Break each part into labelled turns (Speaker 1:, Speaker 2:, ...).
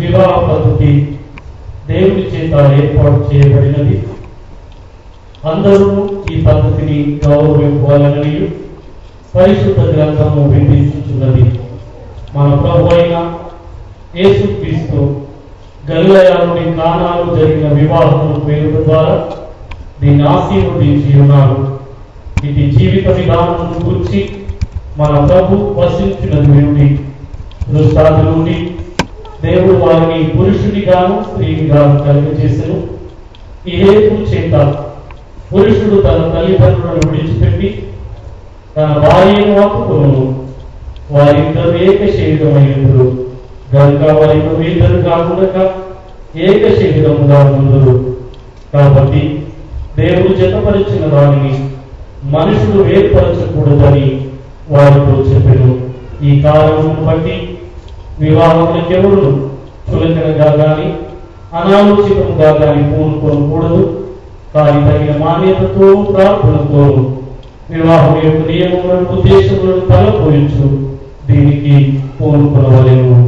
Speaker 1: వివాహ పద్ధతి దేవుని చేత ఏర్పాటు చేయబడినది. అందరూ ఈ పద్ధతిని గౌరవించాలని పరిశుద్ధ గ్రంథము విధించుచున్నది. మన ప్రభు అయిన యేసుక్రీస్తు గలిలయలోని కానాలో జరిగిన వివాహము పేరు ద్వారా దీన్ని ఆశీర్వదించి ఉన్నారు. ఇది జీవిత విధానం గురించి మన ప్రభు వసించినది నుండి దృష్టాది నుండి దేవుడు వారిని పురుషునిగాను స్త్రీనిగాను కలిగజేసెను. ఈ హేతు చేత పురుషుడు తన తల్లిదండ్రులను విడిచిపెట్టి తన భార్యను హత్తుకొనును, వారిద్దరు ఏక శరీరమైనప్పుడు గనుక వారిద్దరు ఇద్దరు కాకుండా ఏక శరీరముగా ఉందురు. కాబట్టి దేవుడు జతపరిచిన వారిని మనుషులు వేర్పరచకూడదని వారితో చెప్పెను. ఈ కారణమును బట్టి వివాహములకెవరు చులకనగా గాని అనాలోచితంగా గాని పూనుకోకూడదు. కానీ తగిన మాన్యతతో ప్రార్థనతో వివాహం యొక్క నియమములను ఉద్దేశములను తలపోయించు దీనికి పూనుకొనవలెను.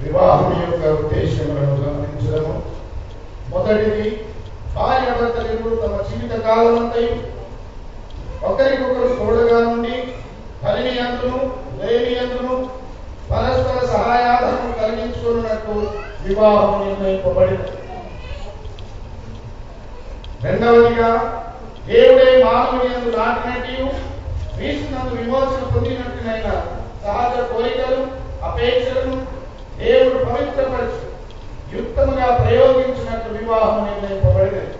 Speaker 2: వివాహం యొక్క ఉద్దేశములను గమనించడము. మొదటిది, భార్యాభర్తలు తమ జీవిత కాలమంతయు ఒకరికొకరు తోడుగా నుండి కలిని యందును లేని యందును పరస్పర సహాయాధనము కలిగించుకున్నట్టు వివాహం నిర్ణయింపబడింది. రెండవదిగా, దేవుడే మానవుని యందు నాటినట్టు క్రీస్తునందు విమోచన పొందినట్టునైన సహజ కోరికలు అపేక్షలను దేవుడు పవిత్రపరిచి యుక్తముగా ప్రయోగించినట్టు వివాహం నిర్ణయింపబడినది.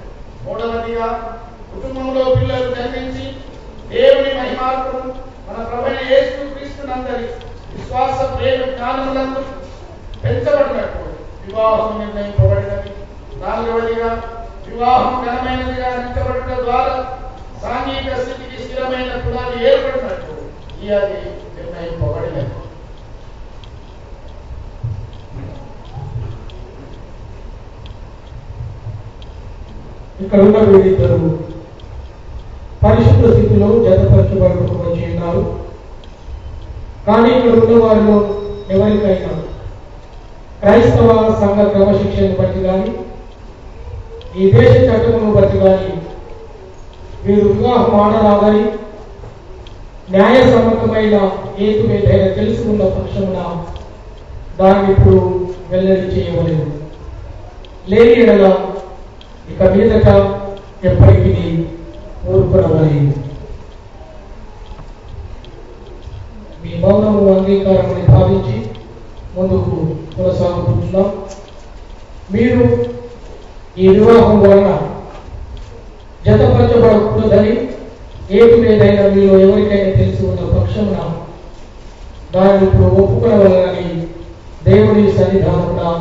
Speaker 2: మూడవదిగా, కుటుంబంలో పిల్లలు జన్మించి దేవుని మహిమాత్మను మన ప్రభువైన యేసుక్రీస్తునందరి విశ్వాస ప్రేమ జ్ఞానములందు పెంచబడినట్టు వివాహం నిర్ణయింపబడినది. నాలుగవదిగా, వివాహం ఘనమైనదిగా నించబడట ద్వారా సాంఘిక స్థితికి స్థిరమైన పునాది ఏర్పడినట్టు ఈ అది నిర్ణయింపబడినది.
Speaker 3: ఇక్కడ ఉన్న వీరిద్దరు పరిశుద్ధ స్థితిలో జతపరచబడుతూ వచ్చి ఉన్నారు. కానీ ఇక్కడ ఉన్న వారిలో ఎవరికైనా క్రైస్తవ సంఘ క్రమశిక్షణను బట్టి కానీ ఈ దేశ చట్టమును బట్టి కానీ వీరు వివాహం ఆడరాదని న్యాయసమ్మతమైన హేతు ఏదైనా తెలుసుకున్న పక్షమున దాన్ని ఇప్పుడు వెల్లడి చేయవలేదు. లేని ఎడల ఇక మీదట ఎప్పటికీ ఊరుకునవలేదు. మీ మౌనము అంగీకారమని భావించి ముందుకు కొనసాగుతున్నాం. మీరు ఈ వివాహం వలన జతపరచబడకూడదని ఏది ఏదైనా మీలో ఎవరికైనా తెలిసి ఉన్న పక్షమున దాన్ని ఇప్పుడు ఒప్పుకొనవలనని దేవుని సన్నిధానంగా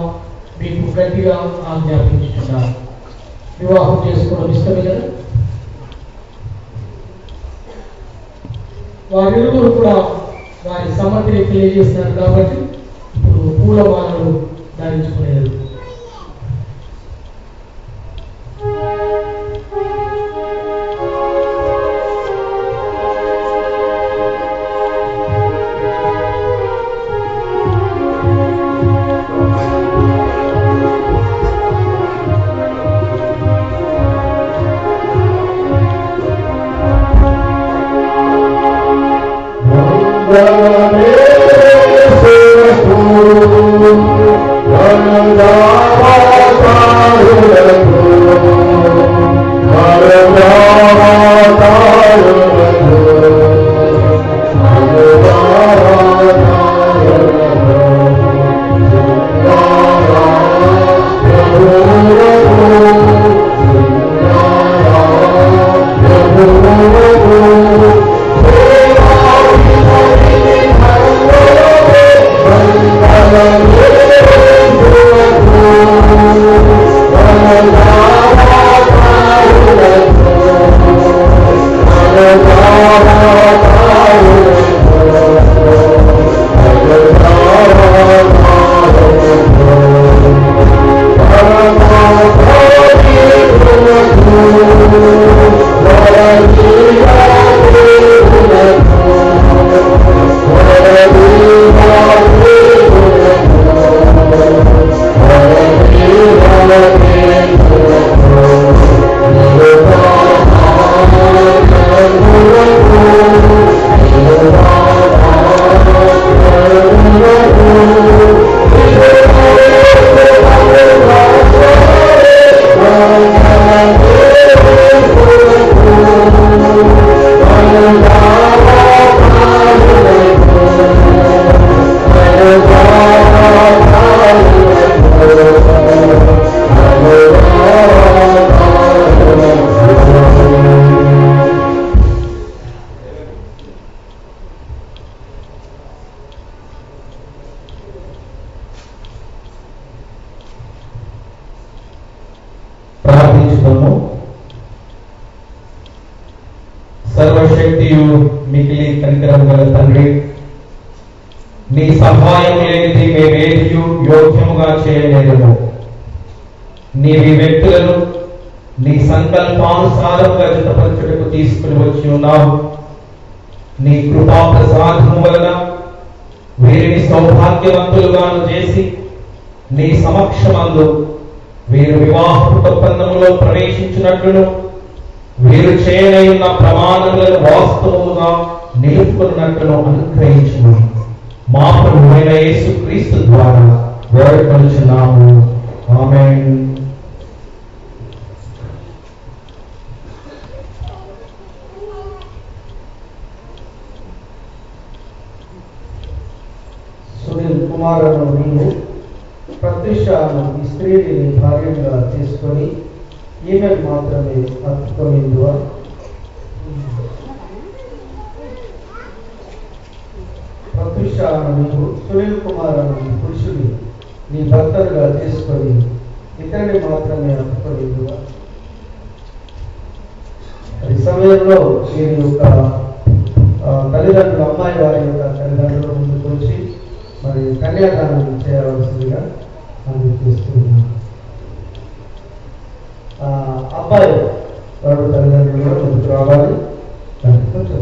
Speaker 3: మీకు గట్టిగా ఆజ్ఞాపించుతున్నారు. వివాహం చేసుకోవడం ఇష్టమే కదా. వారిరువురు కూడా వారి సమ్మతిని తెలియజేస్తున్నారు కాబట్టి ఇప్పుడు పూలమాలలు ధరించుకునేది.
Speaker 4: కనికరం గల తండ్రి, నీ సహాయం లేనిది మేమేది యోగ్యముగా చేయలేము. నీవి వ్యక్తులను నీ సంకల్పానుసారంగా జతపరచుటకు తీసుకుని వచ్చి ఉన్నావు. నీ కృపా ప్రసాదము వలన వీరిని సౌభాగ్యవంతులుగాను చేసి నీ సమక్షమందు వీరు వివాహపు ఒప్పందములో ప్రవేశించినట్లును వీరు చేయనయున్న ప్రమాణములను వాస్తవముగా నిలుపుకున్నట్లును అనుగ్రహించుము. మా ప్రభువైన యేసుక్రీస్తు ద్వారా వేడుకొనుచున్నాము. ఆమేన్.
Speaker 5: సునీల్ కుమార్ అను నీవు ప్రత్యుషను ఈ స్త్రీని భార్యగా చేసుకొని ఈమెకు మాత్రమే అర్పుకొనిందువా? ప్రత్యుషను నీవు సునీల్ కుమార్ అను ఈ పురుషుని నీ భర్తలుగా చేసుకొని ఇతరుని మాత్రమే అర్పుకొనిందువా? ఈ సమయంలో వీరి యొక్క తల్లిదండ్రులు, అమ్మాయి వారి యొక్క తల్లిదండ్రుల ముందుకు వచ్చి మరి కన్యాదానం చేయవలసిందిగా అందిస్తున్నాను. అబ్బాయి వాడు తల్లిదండ్రులు కూడా ముందుకు రావాలి. కొంచెం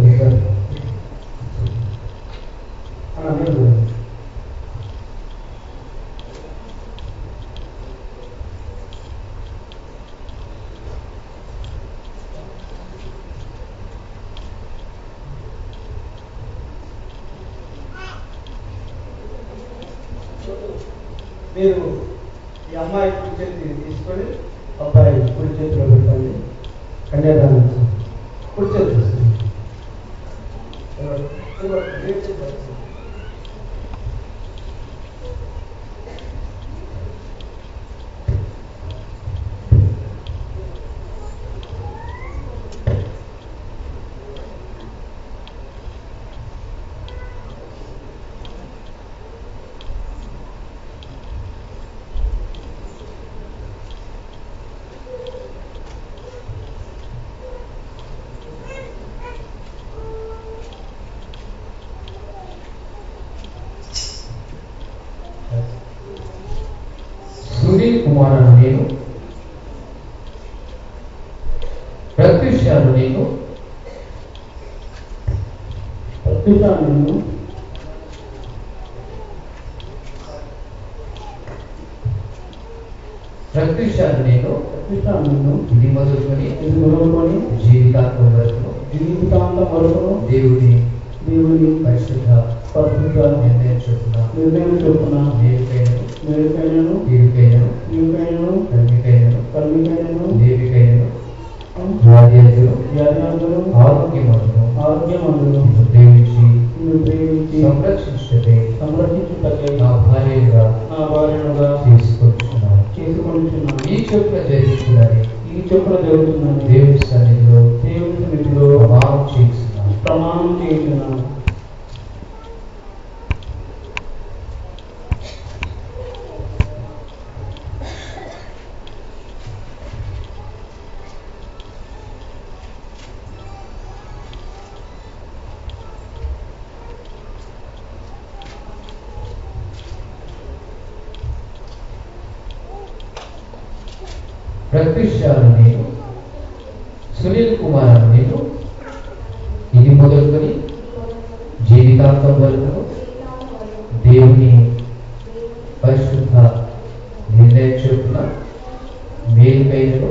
Speaker 5: మీరు ఈ అమ్మాయి కుడి చేతిని తీసుకొని అబ్బాయి కుడి చేతిలో పెట్టండి. కన్యాదానం కుడి చేతి తీసుకోండి.
Speaker 4: సునీల్ కుమార్ అను నేను ప్రత్యుషను నేను ఇది మొదలుకొని జీవితాంతం వరకు దేవుని పరిశుద్ధ నిర్ణయం చొప్పున మేలుకైనను కీడుకైనను కల్మికైనను దేవికైనను వ్యాధియందును ఆరోగ్యమందును ప్రేమించి సంరక్షించుటకై నా భార్యగా చేసుకుంటున్నాను. ఈ చొప్పున జరుగుతుందని దేవుని సన్నిధిలో ప్రమాణం చేస్తున్నాను. ప్రత్యుషను నేను సునీల్ కుమార్ అను నేను ఇది మొదలుకొని జీవితాంతం వరకు దేవుని పరిశుద్ధ నిర్ణయం చొప్పున మేలుకైనను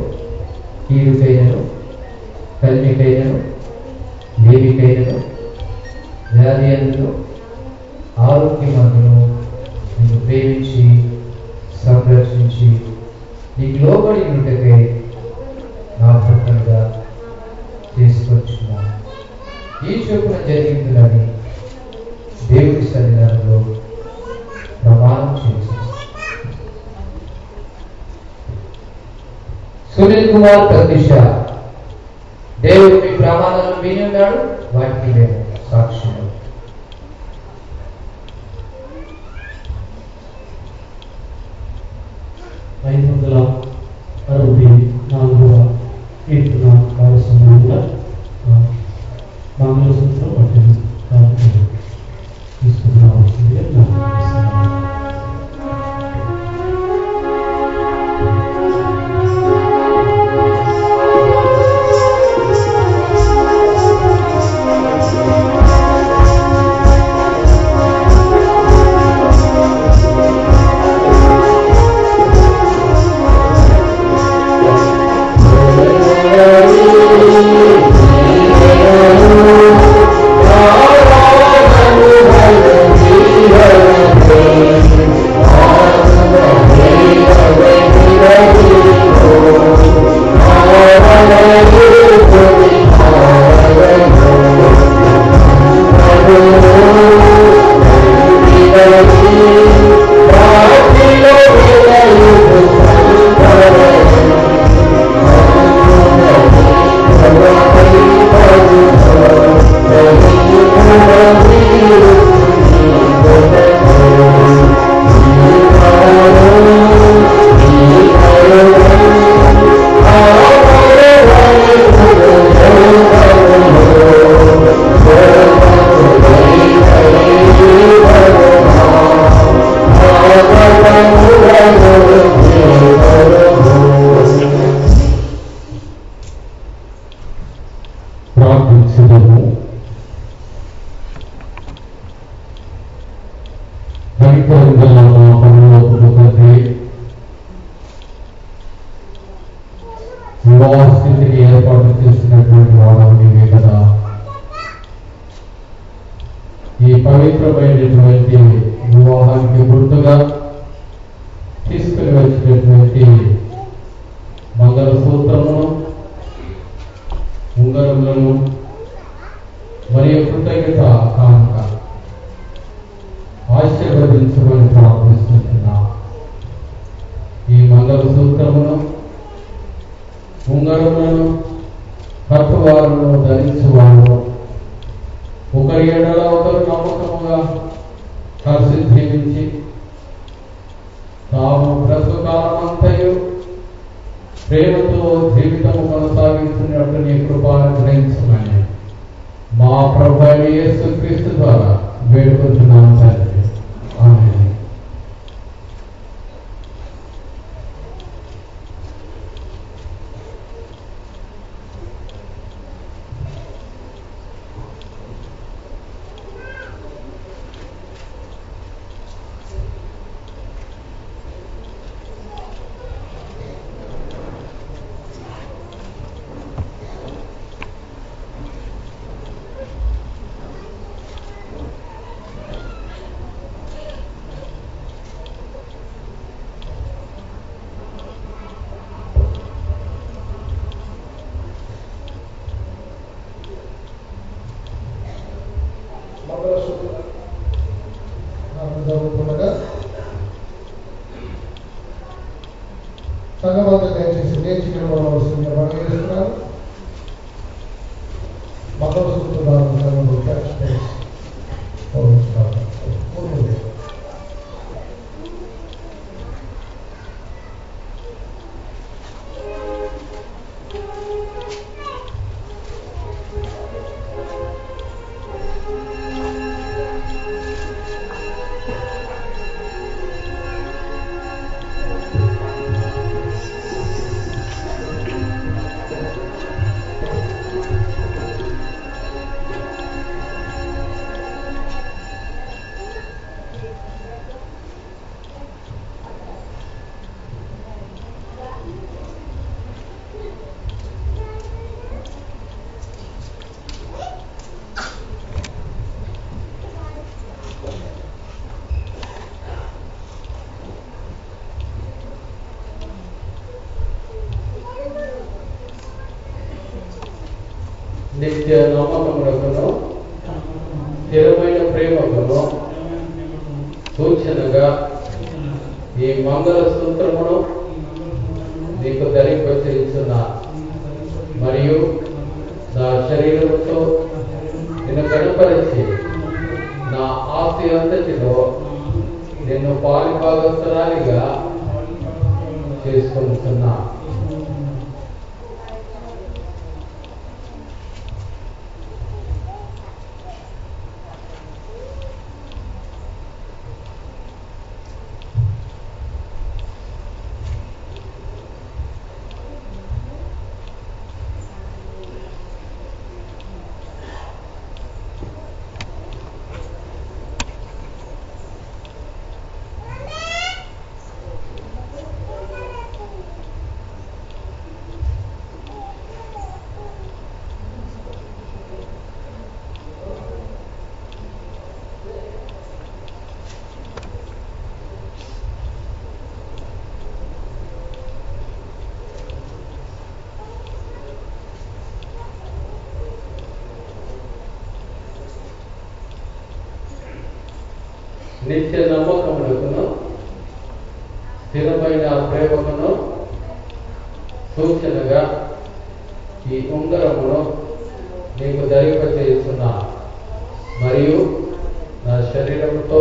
Speaker 4: కీడుకైనను కల్మికైనను దేవికైనను వ్యాధియందును ఆరోగ్యమందును నిన్ను ప్రేమించి సంరక్షించి నీకు లోబడి ఉంటకై నా భర్తగా తీసుకొచ్చున్నాను. ఈ చొప్పున జరిగిందని దేవుడి సన్నిధానంలో ప్రమాణం చేశాను. సునీల్ కుమార్ ప్రత్యుష దేవుడు మీ ప్రమాణాలను విని ఉన్నాడు, వాటికి మేము సాక్షులు.
Speaker 1: కీర్తన కావలసిన మంగళసూత్రం పట్టింది.
Speaker 6: ప్రార్థించుదాము. కనికరంగల మా పరలోకపు తండ్రి, వివాహ స్థితికి ఏర్పాటు చేసినటువంటి వాడవు నీవే కదా. ఈ పవిత్రమైనటువంటి వివాహానికి గుర్తుగా తీసుకుని వచ్చినటువంటి మంగళసూత్రమును, ఉంగరములను మరియు కృతజ్ఞత కానుక ఆశీర్వదించమని ప్రార్థిస్తున్నాం. ఈ మంగళసూత్రమును, ఉంగరములను కట్టువారును ధరించువారును ఒకరి ఎడల ఒకరు నమ్మకముగా కలిసి జీవించి తాము బ్రతుకాలమంతయు ప్రేమతో జీవితము కొనసాగించినట్టు నీ కృపను గ్రహించమని మా ప్రభువైన యేసుక్రీస్తు ద్వారా వేడుకుంటున్నాం తండ్రి. ఆమేన్.
Speaker 3: జరుగుతుండగా సంఘమంతా దయచేసి నేర్చుకుని వలసిందిగా మనం చేస్తున్నారు. మంగళసూత్రాలను సంఘంలో క్యాచ్ చేసి
Speaker 6: నిత్య నమ్మకములకును స్థిరమైన ప్రేమకును సూచనగా ఈ మంగళ సూత్రమును నీకు ధరింపచేయుచున్నా మరియు నా శరీరముతో నిన్ను కనపరిచి నా ఆస్తి అంతటిలో నిన్ను పాలిభాగస్తురాలిగా చేసుకుంటున్నా. నిత్య నమ్మకములకును స్థిరమైన ప్రేమకును సూచనగా ఈ ఉంగరమును నీకు ధరింపచేస్తున్నా మరియు
Speaker 4: మరియు నా శరీరంతో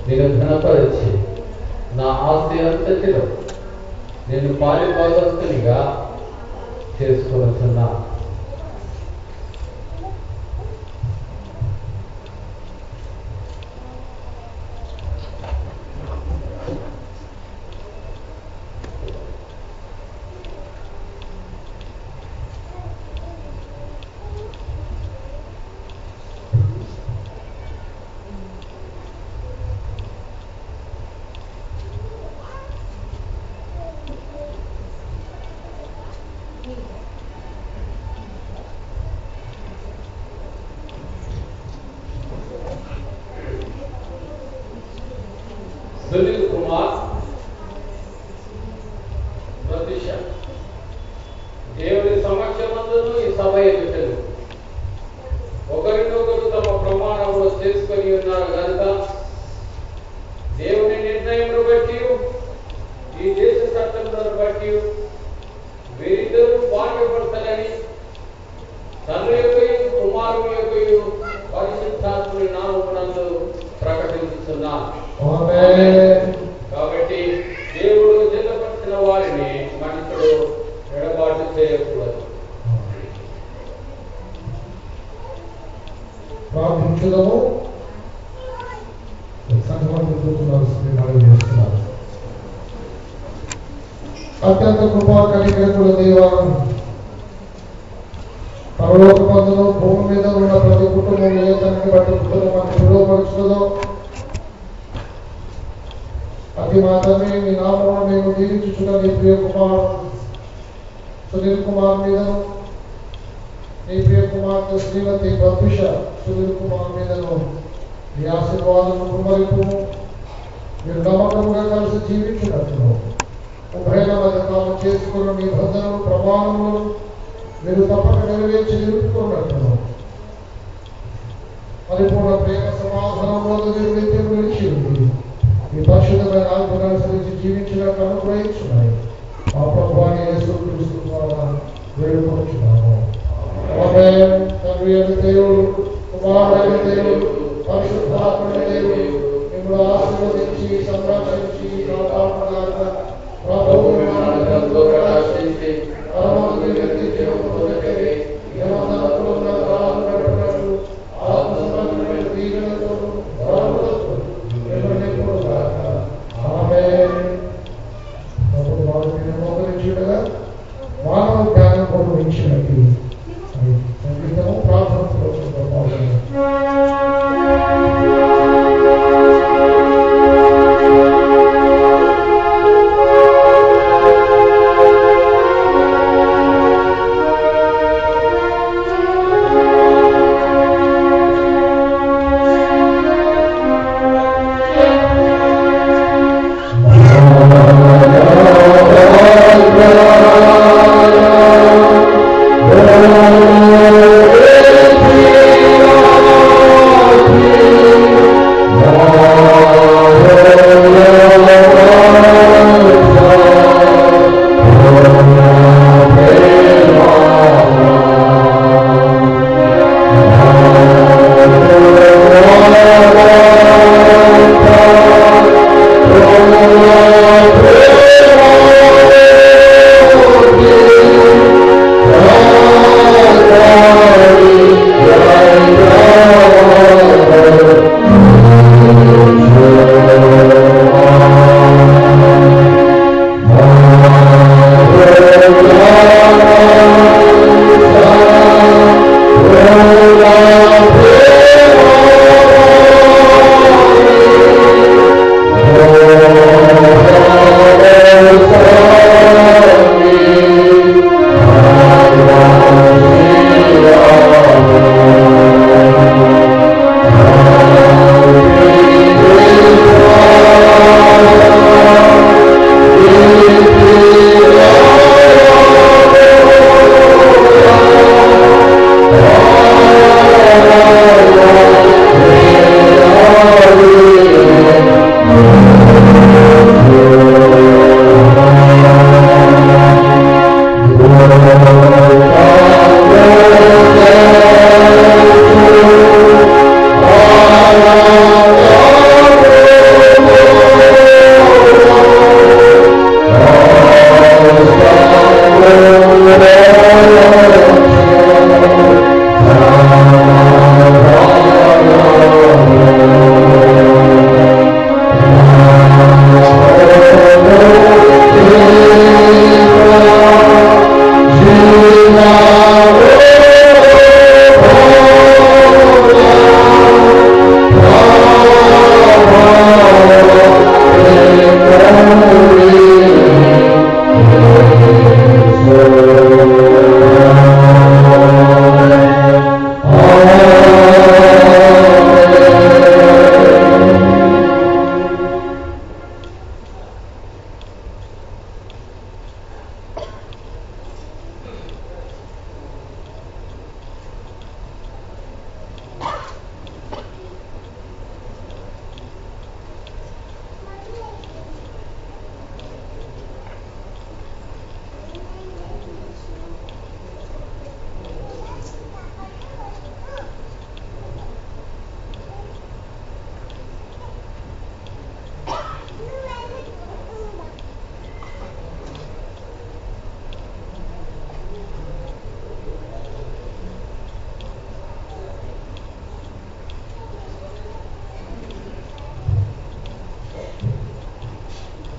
Speaker 4: నేను ఘనపరిచి నా ఆస్తి అంతటిలో నేను పాలిభాగస్తునిగా చేసుకొనుచున్నా. సునీల్ కుమార్, ప్రతిష దేవుని సమక్షమందును ఈ సభ ఎదుటను ఒకరినొకరు తమ ప్రమాణంలో చేసుకొని ఉన్నారు కనుక దేవుని నిర్ణయమును బట్టి ఈ దేశ చట్టములను బట్టి వీరిద్దరూ బాధ్యపడతారని తండ్రి యొక్క కుమారుని యొక్క పరిశుద్ధాత్ముని నామమునందు ప్రకటించుతున్నాను. కాబట్టి దేవుడు జతపరిచిన వారిని మనుషుడు ఎడబాటు చేయకూడదు.
Speaker 3: ప్రార్థించుదాము. చేస్తున్నారు. అత్యంత కృపా కలిగినప్పుడు దేవా, పరలోక బంధును భూమి మీద ఉన్న ప్రతి కుటుంబం ఏ తండ్రిని బట్టి కుటుంబాన్ని విలువపరుచుతుందో అది మాత్రమే మీ నామమును మేము దీవించుచున్న నీ ప్రియ కుమారుడు సునీల్ కుమార్ మీదను, నీ ప్రియ కుమార్తె శ్రీమతి ప్రత్యుష సునీల్ కుమార్ మీదను మీ ఆశీర్వాదము కుమరింపు. మీరు నమ్మకముగా కలిసి జీవించినట్లు ఉభయల మధ్య తాము చేసుకున్న మీ బంధనము ప్రమాణములు మీరు తప్పక నెరవేర్చి నిలుపుకున్నట్లు పరిపూర్ణ ప్రేమ సమాధానంలో మీరు నిత్యం నిలిచి ఉంది మీ పరిశుద్ధమైన ఆత్మను అనుసరించి జీవించినట్లు అనుగ్రహించున్నాయి. మా ప్రభువాన్ని యేసుక్రీస్తు ద్వారా వేడుకొనుచున్నాము. ఆమేన్. తండ్రి అయిన దేవుడు, కుమారుడైన దేవుడు, పరిశుద్ధాత్ముడైన దేవుడు మిమ్మల్ని ఆశీర్వదించి సంరక్షించి కాపాడుగాక. ప్రభువు మనందరితో కటాక్షించి పరమాత్మ వ్యక్తి జీవమును దగ్గరే యమనములో ఉన్న కాలం గడపనట్లు ఆత్మ సంబంధమైన దీవెనలతోను వరములతో మిమ్మల్ని నింపుగాక. ఆమేన్. ప్రభువు వారిని మోకరించుటగా మానవ జ్ఞానం కొరకు ఇచ్చినట్టు సంగీతము ప్రార్థనలో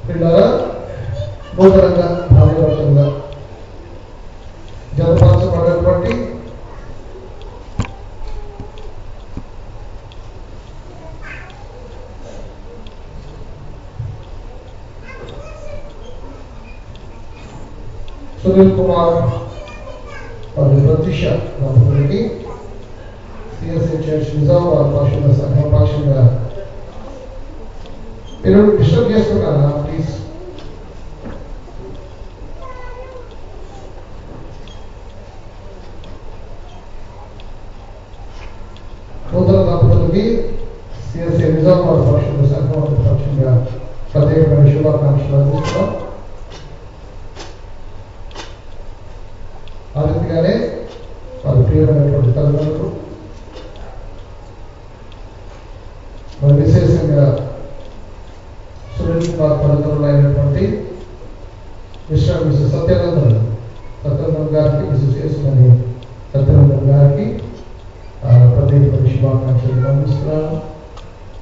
Speaker 3: పిల్లరా నూతనంగా భార్యాభర్తలుగా జతపరచబడినటువంటి సునీల్ కుమార్ మరియు ప్రత్యూష దంపతులకి సిఎస్ఐ చర్చ్ నిజామాబాద్ పక్షుల సంఘం పక్షంగా మీరు డిస్టర్బ్ చేస్తున్నారా ప్లీజ్? నూతన దంపతులకి సిఎస్ఐ నిజామాబాద్ పక్షుల సంఘం పక్షంగా ప్రత్యేకమైన శుభాకాంక్షలు అందిస్తున్నాం. ఆ రీతిగానే వారి ప్రియమైనటువంటి తల్లిదండ్రులు మరి విశేషంగా సునీల్ కుమార్ తల్లిదండ్రులు అయినటువంటి మిస్టర్ మిస్సెస్ సత్యనందన్ గారికి, మిస్సెస్ యేసుమణి సత్యనందన్ గారికి ప్రత్యేకమైన శుభాకాంక్షలు అందిస్తున్నాను.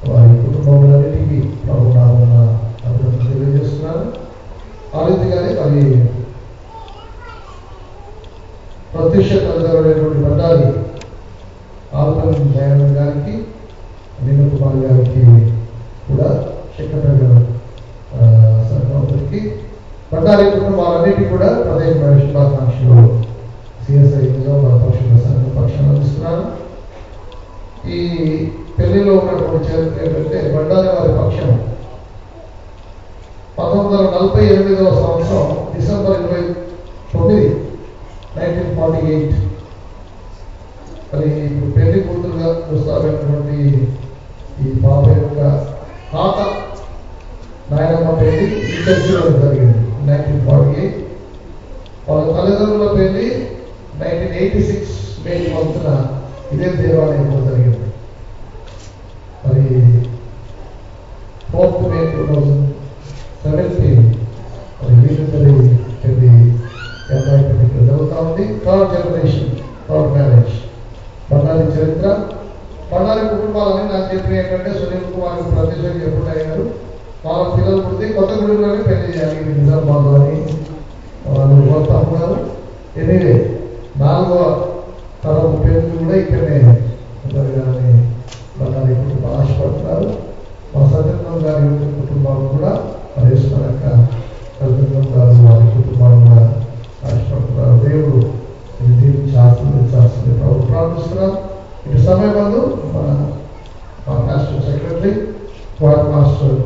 Speaker 3: వారి కుటుంబములన్నిటికీ ప్రభునామమున అభినందనలు తెలియజేస్తున్నాను. ఆ రీతిగానే మరి ప్రత్యక్ష తల్లిదండ్రులైనటువంటి బండారి ఆల్పల్లి దయానంద్ గారికి, నీల కుమార్ గారికి కూడా సెక్రటరీ సంఘానికి బండారి కుటుంబాలన్నిటికీ కూడా ప్రత్యేకమైన శుభాకాంక్షలు సిఎస్ఐ నిజామాబాద్ పక్షుల సంఘం పక్షాన్ని అందిస్తున్నాను. ఈ పెళ్లిలో ఉన్నటువంటి చరిత్ర ఏంటంటే బండారి వారి పక్షం 1948 సంవత్సరం డిసెంబర్ 29, 1948 మరి ఇప్పుడు పెళ్లి కూతురుగా ప్రస్తావించినటువంటి ఈ పాప యొక్క తాత నాయనమ్మ పెళ్లి ఈ చర్చిలో జరిగింది 1948. వాళ్ళ తల్లిదండ్రుల పెళ్లి 1986 మే 12న ఇదే దేవాలయంలో జరిగింది. మరి 4th May 2017 మరి వీళ్ళిద్దరి పెళ్లి అమ్మాయి పెళ్లి జరుగుతూ ఉంది. Third generation, third marriage. Bandari చరిత్ర, బండారి కుటుంబాలని నాకు చెప్పిన ఏంటంటే సునీల్ కుమార్ ప్రతిష్టకి ఎప్పుడు అయ్యారు, వాళ్ళ పిల్లలు పుడితే కొత్తగూడెంలోనే పెళ్లి చేయాలి నిజామాబాద్ అని వాళ్ళు కోరుతా ఉన్నారు. ఎనీవే 4వ తరం పెళ్లి కూడా ఇక్కడనే జరగాలని బండారి కుటుంబం ఆశపడుతున్నారు. మా సత్యనారాయణ గారి యొక్క కుటుంబాలు కూడా పరేశ్వరక సత్యనారాయణ గారు వారి కుటుంబాలు కూడా ఆశపడుతున్నారు. దేవుడు ఇది దీనికి ఆశీర్వదించాల్సింది ప్రభు ప్రార్థిస్తున్నాం. ఇటు సమయమందు మా master secretary quartermaster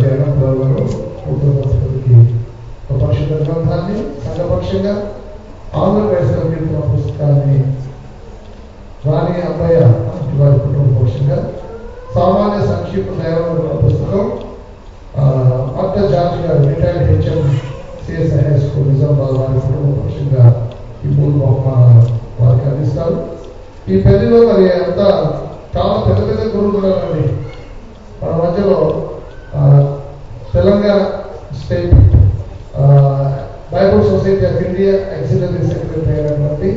Speaker 3: Jagannatharao గారు కుటుంబానికి ఒక పరిశుద్ధ గ్రంథాన్ని సంఘపక్షంగా ఆంధ్రప్రదేశ్ కీర్తన పుస్తకాన్ని రాణి అబ్బయ్య వారి కుటుంబ పక్షంగా సామాన్య సంక్షిప్త దైవ పుస్తకం అత్త జార్జ్ గారు retired HM CSI high school Nizamabad వారి కుటుంబ పక్షంగా ఈ 3 బహుమానాలు వారికి అందిస్తారు. ఈ పెళ్లిలో మరి అంతా చాలా పెద్ద పెద్ద గురువులు ఉన్నారండి మన మధ్యలో. Telangana state Bible society of India executive secretary అయినటువంటి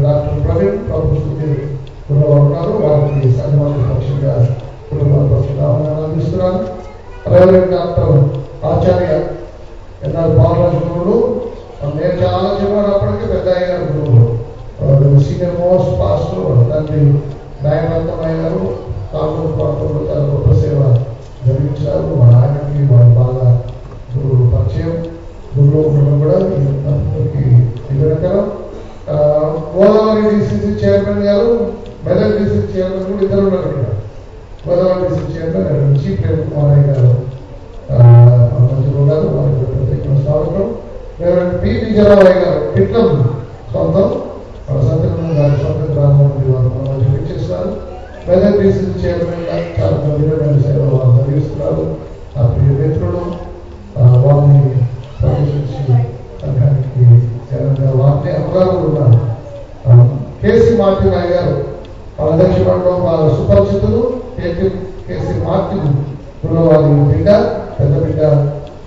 Speaker 3: డాక్టర్ ప్రవీణ్ ప్రభు సుధీర్ గురువారు ఉన్నారు. వారికి సన్మాన పక్షంగా కుటుంబాల పక్షంగా అందిస్తున్నాను. రెవరెండ్ డాక్టర్ ఆచార్య ఎన్ఆర్ బాలరాజు గురువులు, నేను చాలా చెప్పినప్పటికీ పెద్ద అయ్యారు గురువులు. సీనియర్ మోస్ట్ పాస్టర్ తండ్రి నాయకత్వం గారు కాంగ్రెస్ ప్రాంతంలో చాలా గొప్ప సేవ జరిగించారు. మా ఆయనకి వాళ్ళు బాగా గురువులు పరిచయం. గురువు ఉండడం కూడా నిజకరం. గోదావరి డిసిసి చైర్మన్ గారు, మెదక్ డిసిసి చైర్మన్ కూడా ఇద్దరు ఉన్నారు ఇక్కడ. Godavari DCC chairman chief Prem Kumar గారు మంచిగా ఉన్నారు. వారికి ప్రత్యేకమైన స్వాగతం. పి విజయరామయ్య గారు కిట్లం సొంతం సంతకం గారి సొంత గ్రామం చేస్తారు. మెదక్ డిసిసి చైర్మన్ గా చాలా గంభీరమైన సేవలు అందిస్తున్నారు. ఆ ప్రియ మిత్రుడు వారిని ప్రవేశించి సంఘానికి వారిని అమ్మగారు ఉన్నారు. కేసీ మార్టిన్ అయ్య గారు మన అధ్యక్ష మండలం వాళ్ళ సుపరిచితులు. కేసీ మార్టిన్ వారి బిడ్డ, పెద్ద బిడ్డ,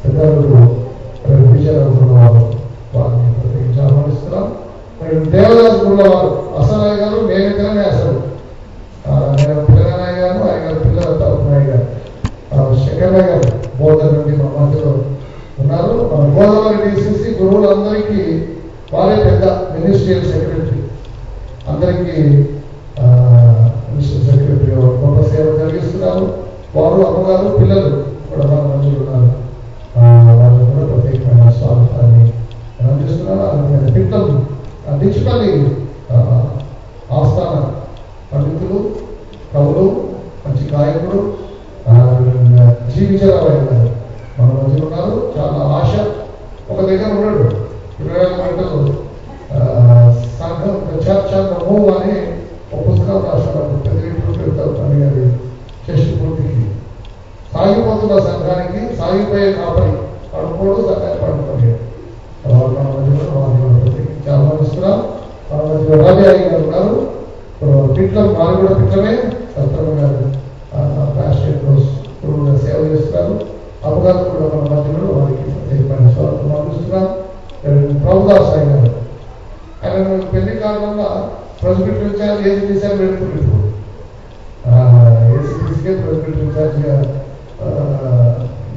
Speaker 3: పెద్దలు విజయరావు గురువారు వారిని ప్రత్యేకించి ఆహ్వానిస్తున్నాం. దేవదాస్ గురువారు అసలయ్య గారు, మేమిద్దరమే అసలు. నేను పిల్లనాయ గారు, ఆయన గారు పిల్లల తరపునాయ గారు, శంకరయ్య గారు బోధన నుండి మా మధ్యలో ఉన్నారు. మన గోదావరి డిసిసి గురువులందరికీ వారే పెద్ద మినిస్ట్రియల్ సెక్రటరీ. అందరికీ మినిస్ట్రియల్ సెక్రటరీ గొప్ప సేవ జరిగిస్తున్నారు. వారు అమ్మగారు పిల్లలు కూడా మన మధ్యలో ఉన్నారు. వాళ్ళు కూడా ప్రత్యేకమైన స్వాగతాన్ని అందిస్తున్నారు. అలాగే పిట్టలు డిజిటల్లీ ఆస్థాన పండితులు, కవులు, మంచి గాయకుడు జీవించరావయ్య గారు మన మధ్య ఉన్నారు. చాలా ఆశ. ఒక దగ్గర ఉన్నాడు 24 గంటలు సంఘం చర్చ మూవ్ అని ఒక పుస్తకం రాశారు. పెద్దలు పెడతారు పని అది చెస్ట్ పూర్తికి సాగిపోతున్న సంఘానికి సాగిపోయే కాపరి పడుకోడు సంఘాన్ని పడుకోలేదు. మన మధ్యలో వారిని ప్రత్యేకించి ఆహ్వానిస్తున్నాం. మన మధ్యలో రాజయ్య గారు ఉన్నారు. పిట్లం వారు కూడా పిట్లమే సత్రమ గారు రాష్ట్రీయ సేవ చేస్తున్నారు. అమ్మగారు కూడా మన మధ్యలో వారికి ప్రత్యేకమైన స్వాగతం అందిస్తున్నాం. ప్రభుదాస్ ఆయన గారు, ఆయన పెళ్లి కాలంలో ప్రెసిడెంట్ ఇన్ఛార్జ్ ఏది తీసారు పెడుతున్నారు. ఏసీపీసీకే ప్రెసిడెంట్ ఇన్ఛార్జ్గా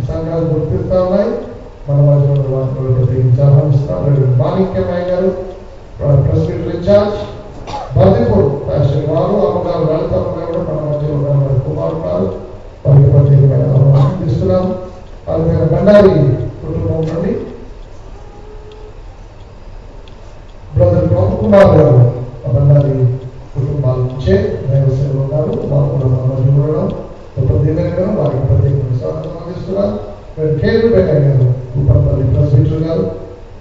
Speaker 3: సంఘాలు గుర్తిస్తూ ఉన్నాయి. మన మధ్యలో వాటిని ప్రత్యేకించి ఆహ్వానిస్తున్నాం. మాణిక్యమయ్య గారు ప్రెసిడెంట్ ఇన్ఛార్జ్ బందిపూర్ రాష్ట్ర వారు, అమ్మగారు లలితమ్మ గారు కూడా మన మధ్యలో ఉన్నారు. కుమార్ ఉన్నారు. వారికి ప్రత్యేకమైన అందిస్తున్నాం. అలాగే బండారి కుటుంబం నుండి బ్రదర్ ప్రభు కుమార్ గారు బండారి కుటుంబాల నుంచే దైవ సేవలు ఉన్నారు. వారు కూడా మన మధ్యలో ఉండడం గొప్ప దీవెనగా వారికి ప్రత్యేకమైన స్వాగతం అందిస్తున్నారు. కేలు బెంగయ్య గారు ఉపపల్లి ప్రెసిడెంట్ గారు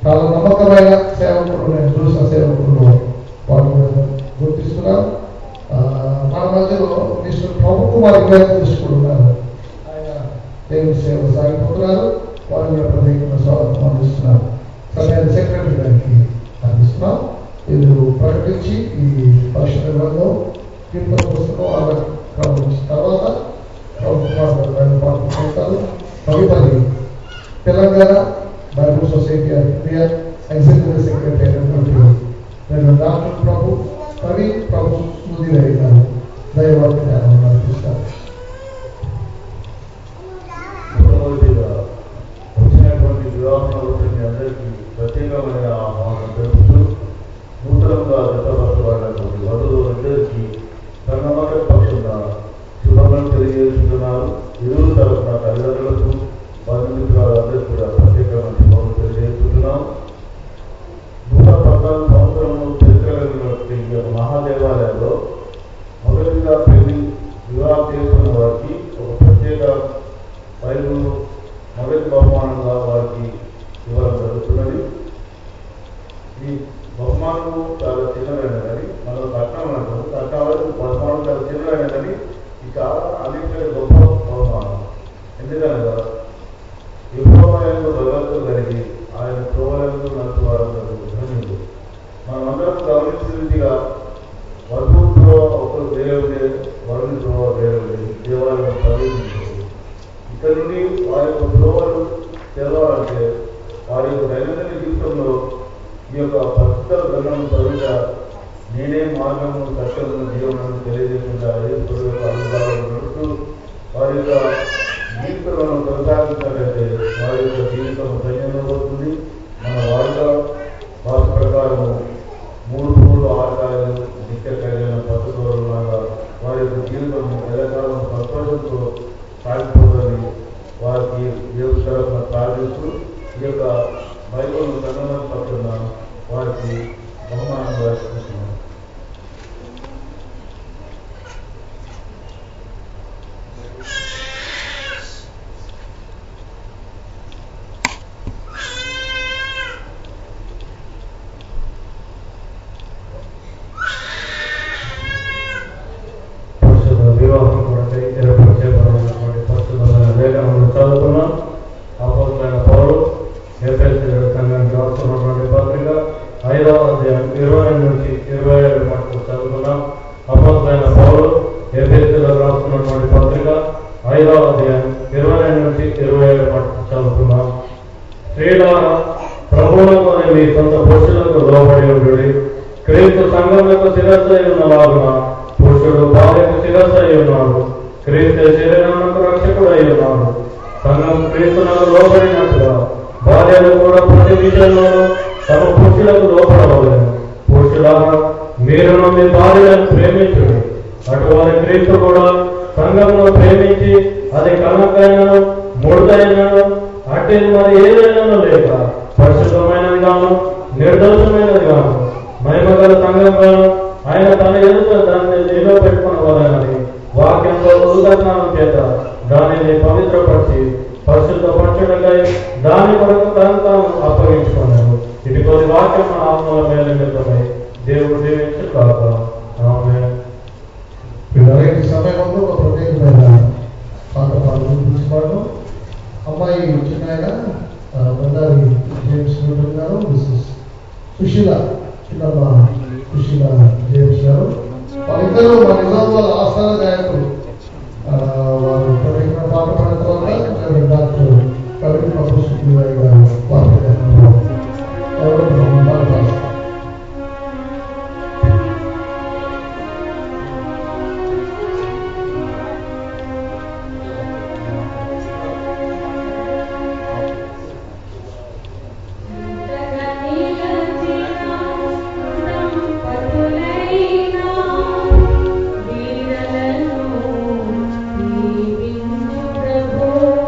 Speaker 3: చాలా నమ్మకమైన సేవకుడు, నేను చూసిన సేవకుడు వారు గుర్తిస్తున్నారు. మన మధ్యలో మిస్టర్ ప్రభు కుమార్ కూడా ఉన్నారు. ఆయన దేవుని సేవ సాగిపోతున్నారు. వారు కూడా ప్రత్యేకమైన స్వాగతం అందిస్తున్నారు. సమయాన్ని సెక్రటరీ గారికి అందిస్తున్నాం. వీళ్ళు ప్రకటించి ఈ పరిశుద్ధ గ్రంథం కీర్తన పుస్తకం వాళ్ళకి ప్రారంభించిన తర్వాత ప్రభు కుమార్ గారు పాటు చేస్తారు. తదుపరి Telangana Bible society of India executive secretary అయినటువంటి నేను డాక్టర్ ప్రవీణ్ ప్రభు సుధీర్ గారు దైవాన్ని నడిపిస్తారు.
Speaker 7: వచ్చినటువంటి వివాహంలో మీ అందరికీ ప్రత్యేకమైన ఆహ్వానం తెలుపుతూ నూతనంగా జతపరచబడినటువంటి వధువులందరికీ సంగమక పక్షంగా శుభాలను తెలియజేస్తున్నారు. ఇరువురు తరఫున తల్లిదండ్రులకు బంధుమిత్రులందరికీ కూడా ప్రత్యేకమైన శుభాలను తెలియజేస్తున్నాం. 114 సంవత్సరము చరిత్ర కలిగినటువంటి మహాదేవాలయంలో మొదటిగా పెళ్లి వివాహం చేసుకున్న వారికి ఒక ప్రత్యేక బైబిల్ మొదటి బహుమానంగా వారికి ఇవ్వడం జరుగుతున్నది. ఈ బహుమానము చాలా చిన్నదైనదని మనం కట్నం అంటాము. కట్నాలకు బహుమానం చాలా చిన్నదైనదని ఇది చాలా అన్నింటిలో గొప్ప బహుమానం. ఎందుకనగా యువమయంలో భగవంతుడు కలిగి ఆయన ప్రోవలంలో నడుచుకోవడం ధన్యుడు. మనమందరం గమనించినదిగా వధువుతో ఒకరు వేరే ఇక్కడ నుండి వారి యొక్క పురోగతులు తెలవాలంటే వారి యొక్క దైనందిన జీవితంలో ఈ యొక్క పరిశుద్ధ గ్రంథం చదువుట నేనే మార్గము సత్యము జీవనము తెలియజేస్తుంటా యేసు యొక్క అనుభవాలను నడుస్తూ వారి యొక్క జీవితంలో కొనసాగించినట్లయితే వారి యొక్క జీవితం ధన్యమవుతుంది. మన వార్త భాష ప్రకారము 3 పూలు 6 కాయలు నిత్యకాయలైన పట్టుదోరులాగా వారి యొక్క జీవితం ఎల్లకాలం సంతోషంతో సాగిపోతుందని వారికి దేవుడి తరఫున ప్రార్థిస్తూ ఈ యొక్క బైబిల్ సంగమం పక్కన వారికి బహుమానంగా ఇస్తున్నాను.
Speaker 1: వివాహం కొరకై ఏర్పరచబడినటువంటి పరిశుద్ధమైన లేఖనములు చదువుకున్నాం. అపోస్తలుడైన పౌలు ఎఫెసీయుల సంఘానికి రాస్తున్నటువంటి పత్రిక 5వ అధ్యాయం 20 నుంచి 27 వరకు చదువుకున్నాం. అపోస్తలుడైన పౌలు ఎఫెసీయులకు రాస్తున్నటువంటి పత్రిక 5వ అధ్యాయం 20 నుంచి 27 వరకు చదువుకున్నాం. స్త్రీలారా, ప్రభువులకు మీ సొంత పురుషులకు లోబడి ఉండుడి. క్రీస్తు సంఘములకు శిరస్సు అయి ఉన్నలాగున పురుషుడు భార్యకు శిరస్సు అయి ఉన్నాడు. క్రీస్తు శరీరానికి రక్షకుడు అయి ఉన్నాడు. సంఘం క్రీస్తునకు లోబడినట్టుగా భార్యలు కూడా ప్రతి విషయంలోనూ తమ పురుషులకు లోపడవలేదు. పురుషులారా, మీరును మీ భార్యలను ప్రేమించుడు. అటువంటి క్రీస్తు కూడా సంఘంలో ప్రేమించి అది కనకైనను ముడతైనను అట్టి మరి ఏదైనా లేక పరిశుద్ధమైనది గాను నిర్దోషమైనది గాను మహిమగల సంఘంగాను ఆయన తన ఎదుట దాన్ని నిలబెట్టుకునవలెనని వాక్యంలో ఉదాహరణ చేత దానిని పవిత్రపరిచి పరిశుద్ధపరచుటకై దాని కొరకు తను తాను అప్పగించుకున్నాడు. ఇది కొద్ది వాక్యం మన ఆత్మల మేలు నిమిత్తమై దేవుడు దీవించు కాక. ఆమేన్.
Speaker 3: ఈ సమయంలో ఒక ప్రత్యేకమైన పాట పాడు అమ్మాయి చిన్న బండారి జేమ్స్ గారు, మిస్సెస్ సుశీల చిన్నమ్మ సుశీల జేమ్స్ గారు, వాళ్ళిద్దరూ మా నిజామాబాద్ ఆస్థాన గాయకులు. వారు ప్రత్యేకమైన పాట పాడిన తర్వాత డాక్టర్ కవిత సుశీల గారు పాట
Speaker 8: ప్రభు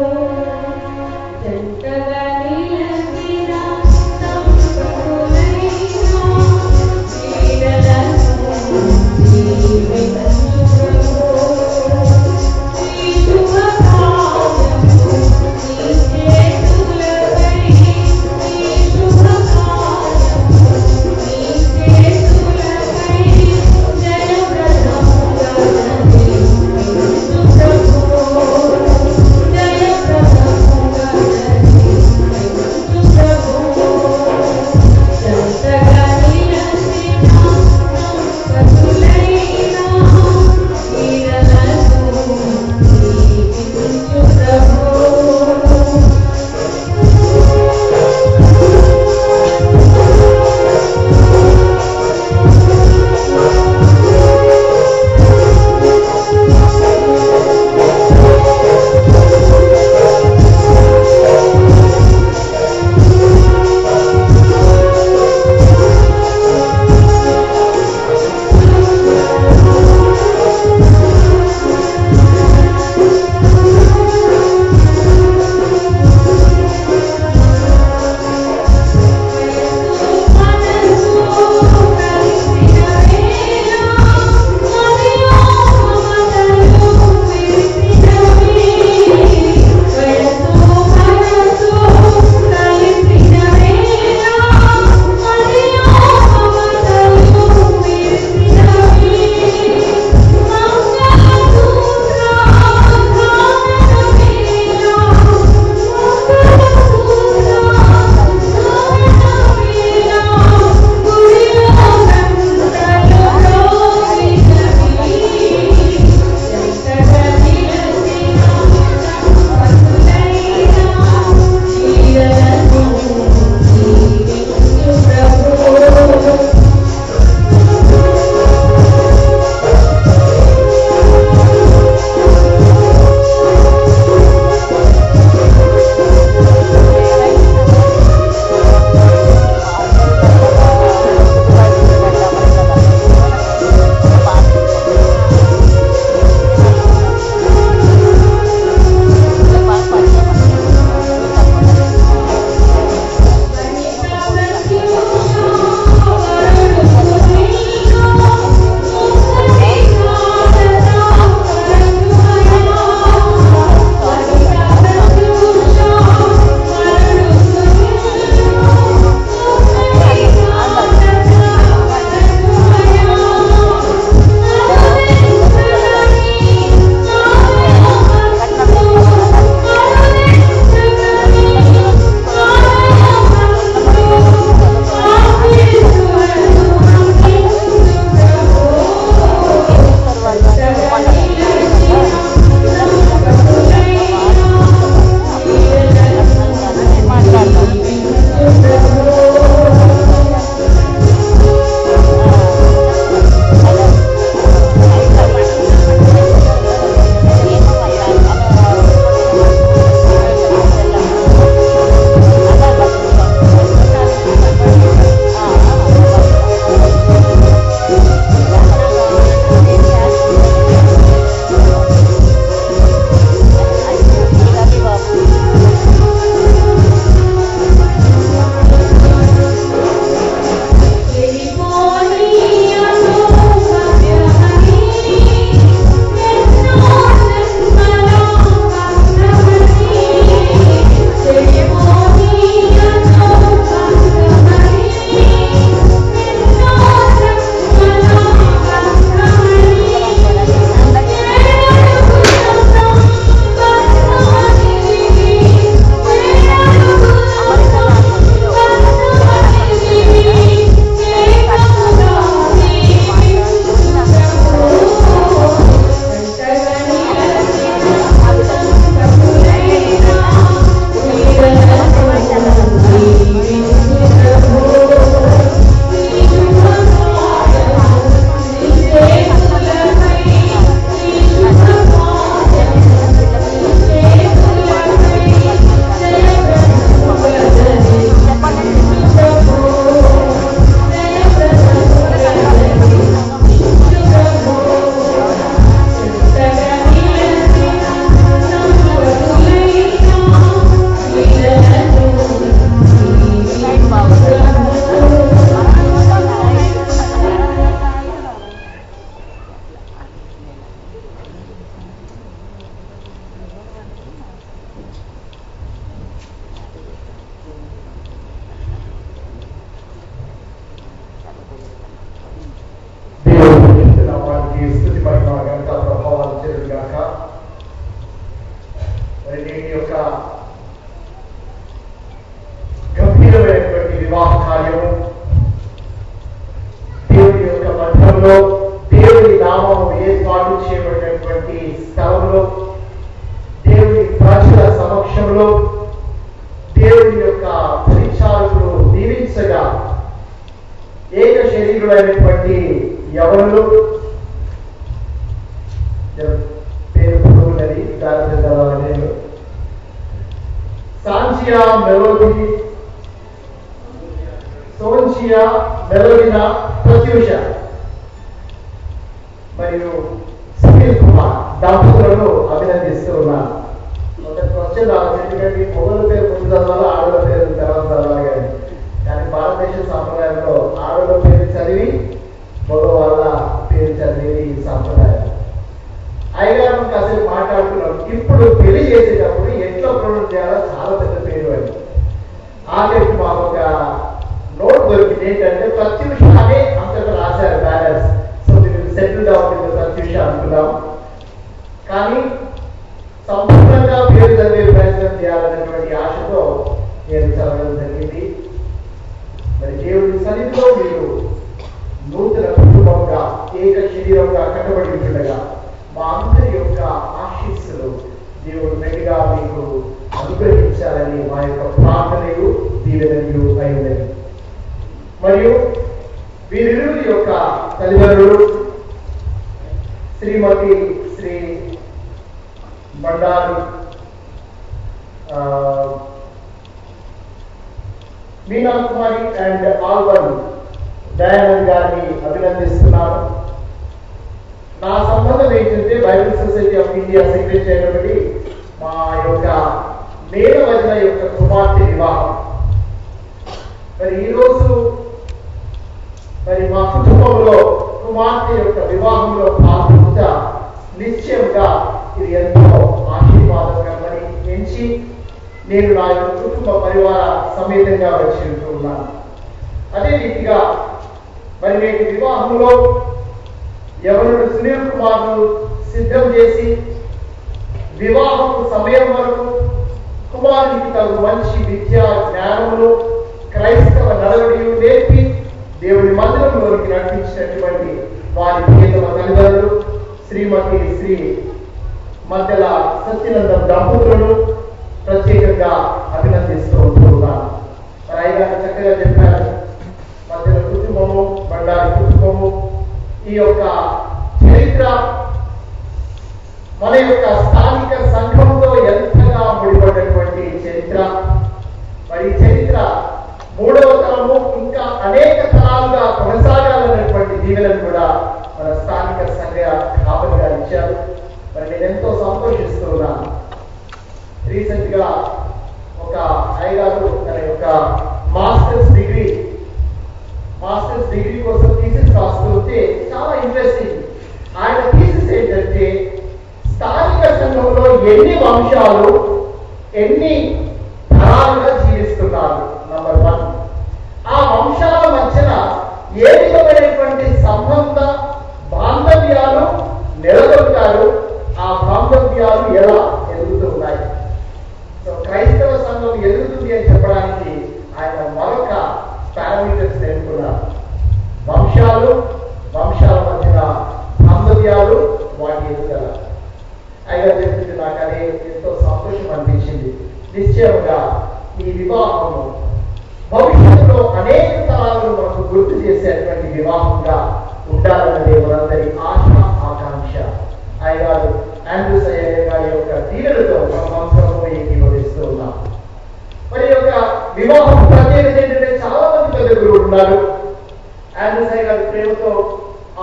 Speaker 5: కొంచెం పేరు పురుగున్నది జాగ్రత్త చదవాలి నేను. సాంచియా సోన్చియా మెలోడినా ప్రత్యూష మరియు సునీల్ కుమార్ దంపతులను అభినందిస్తూ ఉన్నాను. ఒక క్వశ్చన్ ఎందుకంటే మొగల పేరు ముందు చదవాలి, ఆడల పేరు తర్వాత చదవాలి కానీ భారతదేశ సాంప్రదాయంలో ఆడల పేరు చదివి మగవాళ్ళ పేరు చదివేది సాంప్రదాయం. అయ్యగారు కాసేపు మాట్లాడుతున్నాం. ఇప్పుడు పెళ్లి చేసేటప్పుడు ఎట్లా ప్రొనౌన్స్ చేయాలో చాలా పెద్ద పేరు అని ఆఖరికి మాకు ఒక నోట్ దొరికింది. ఏంటంటే ప్రత్యూష అనే అంతటా రాశారు బ్యాలెన్స్. సో మీరు సెటిల్ డౌన్ ప్రత్యూష అనుకున్నాం. కానీ సంపూర్ణంగా పేరు చదివే ప్రయత్నం చేయాలనేటువంటి ఆశతో నేను చదవడం జరిగింది. మరి దేవుడి సన్నిధిలో మీరు నూతన కుటుంబంగా ఏక శరీరంగా కట్టబడి ఉంటుండగా మా అందరి యొక్క ఆశీస్సులు దేవుడు మెండుగా మీకు అనుగ్రహించాలని మా యొక్క ప్రార్థనలు దీవెనలు అయినవి. మరియు వీరిరువురి యొక్క తల్లిదండ్రులు శ్రీమతి శ్రీ బండారు మీనా కుమారి అండ్ ఆల్బన్ దయానంద్ గారిని అభినందిస్తున్నాను. నా సంబంధం ఏంటంటే Bible society of India secretary అయినప్పటి మా యొక్క మేనవదిన యొక్క కుమార్తె వివాహం. మరి ఈరోజు మరి మా కుటుంబంలో కుమార్తె యొక్క వివాహంలో పాల్గొంట నిశ్చయంగా ఇది ఎంతో ఆశీర్వాదకరమని ఎంచి నేను నా యొక్క కుటుంబ పరివార సమేతంగా వచ్చి ఉంటున్నాను. అదే రీతిగా మరి నేటి వివాహంలో ఎవరు సునీల్ కుమార్ను సిద్ధం చేసి వివాహం సమయం వరకు కుమారునికి తగు మంచి విద్యా జ్ఞానములు క్రైస్తవ నడవడియు నేర్పి దేవుడి మందిరంలోనికి నడిపించినటువంటి వారి ప్రియతమ తల్లిదండ్రులు శ్రీమతి శ్రీ మధ్యల సత్యనందం దంపతులను ప్రత్యేకంగా అభినందిస్తూ ఉంటున్నాను. మరి అయ్యగారు చక్కగా చెప్పారు. మధ్యల కుటుంబము, బండారి కుటుంబము, ఈ యొక్క చరిత్ర మన యొక్క స్థానిక సంఘంతో ఎంతగా ముడిపడినటువంటి చరిత్ర. మరి ఈ చరిత్ర మూడవ తరము ఇంకా అనేక తరాలుగా కొనసాగాలన్నటువంటి దీవెలను కూడా మన స్థానిక సంఘ కాపరి గారు ఇచ్చారు. మరి నేను ఎంతో సంతోషిస్తూ ఉన్నాను. రీసెంట్ గా ఒక అయ్యగారు తన యొక్క మాస్టర్స్ డిగ్రీ కోసం థీసిస్ రాస్తుంటే చాలా ఇంట్రెస్టింగ్. ఆయన థీసిస్ ఏంటంటే స్థానిక సంఘంలో ఎన్ని వంశాలు ఎన్ని తరాలుగా జీవిస్తున్నారు. నంబర్ 1, ఆ వంశాల మధ్యన ఏ విధమైనటువంటి సంబంధ బాంధవ్యాలు నెలకొల్పారు, ఆ బాంధవ్యాలు ఎలా ఎదుగుతున్నాయి. సో క్రైస్తవ సంఘం ఎదుగుతుంది అని చెప్పడానికి ఆయన మరొక పారామీటర్స్ తెలుపుకున్నారు. వంశాల మధ్యన బాంధవ్యాలు, వాటి ఎదుగుదల. ఆయన చెప్తుంది. నాకు అదే ఎంతో సంతోషం అనిపించింది. నిశ్చయంగా ఈ వివాహము భవిష్యత్తులో అనేక తరాలను మనకు గుర్తు చేసేటువంటి వివాహంగా ఉండాలన్నదే మనందరి ఆశ ఆకాంక్ష. అయ్యగారు ఆండ్రూస్ అయ్యగారి గారి యొక్క దీవెనతో మన సంవత్సరంలో ఏకీభవిస్తూ ఉన్నాం. మరి యొక్క వివాహం ప్రత్యేకత ఏంటంటే చాలా మంది పెద్దలు ఉన్నారు. ఆండ్రూస్ అయ్య గారి ప్రేమతో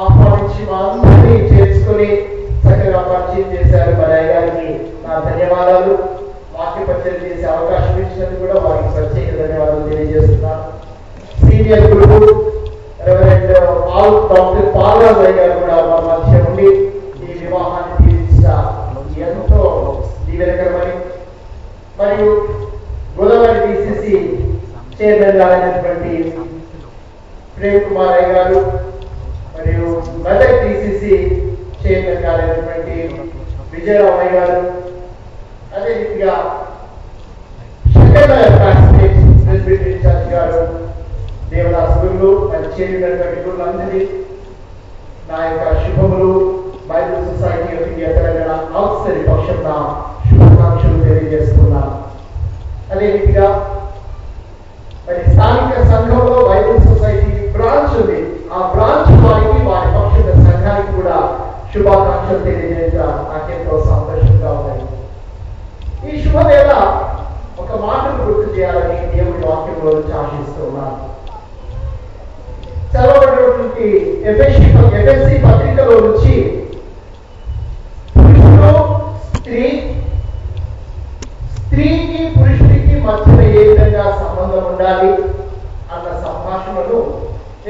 Speaker 5: ఆహ్వానించి మా అందరినీ చేర్చుకొని చక్కగా పరిచయం చేశారు. మరి అయ్యగారికి నా ధన్యవాదాలు. వాక్య పరిచయం చేసే అవకాశం ఇచ్చినందుకు కూడా వారికి ప్రత్యేక ధన్యవాదాలు తెలియజేస్తున్నాను. సీనియర్ గురువు రెవరెండ్ డాక్టర్ పాలరాజు గారు కూడా మా మధ్య ఉండి ఈ వివాహాన్ని తీర్చిన ఎంతో దీవెనకరమని, మరియు గోదావరి డిసిసి చైర్మన్ గారైనటువంటి ప్రేమ్ కుమార్ అయ్య గారు, మరియు మెదక్ డిసిసి చైర్మన్ గారైనటువంటి విజయరామయ్య గారు, అదే రీతిగా చర్చ్ గారు, దేవదాస్ గురులు, మరి చేరినటువంటి గురులందరినీ నా యొక్క శుభములు, Bible society of India Telangana ఆఫీసరీ పక్షం నా శుభాకాంక్షలు తెలియజేస్తున్నాను. అదే రీతిగా మరి స్థానిక సంఘంలో బైబిల్ సొసైటీ బ్రాంచ్ ఉంది. ఆ బ్రాంచ్ వారికి వారి పక్షం సంఘానికి కూడా శుభాకాంక్షలు నాకెంతో సంతోషంగా ఉన్నాయి. ఈ శుభవేళ ఒక మాటను గుర్తు చేయాలని దేవుడి వాక్యంలో నుంచి ఆశిస్తున్నాను. చదవబడినటువంటి ఎఫెసీ పత్రికలో నుంచి పురుషుడు స్త్రీకి పురుషుడికి మధ్యన ఏ విధంగా సంబంధం ఉండాలి అన్న సంభాషణను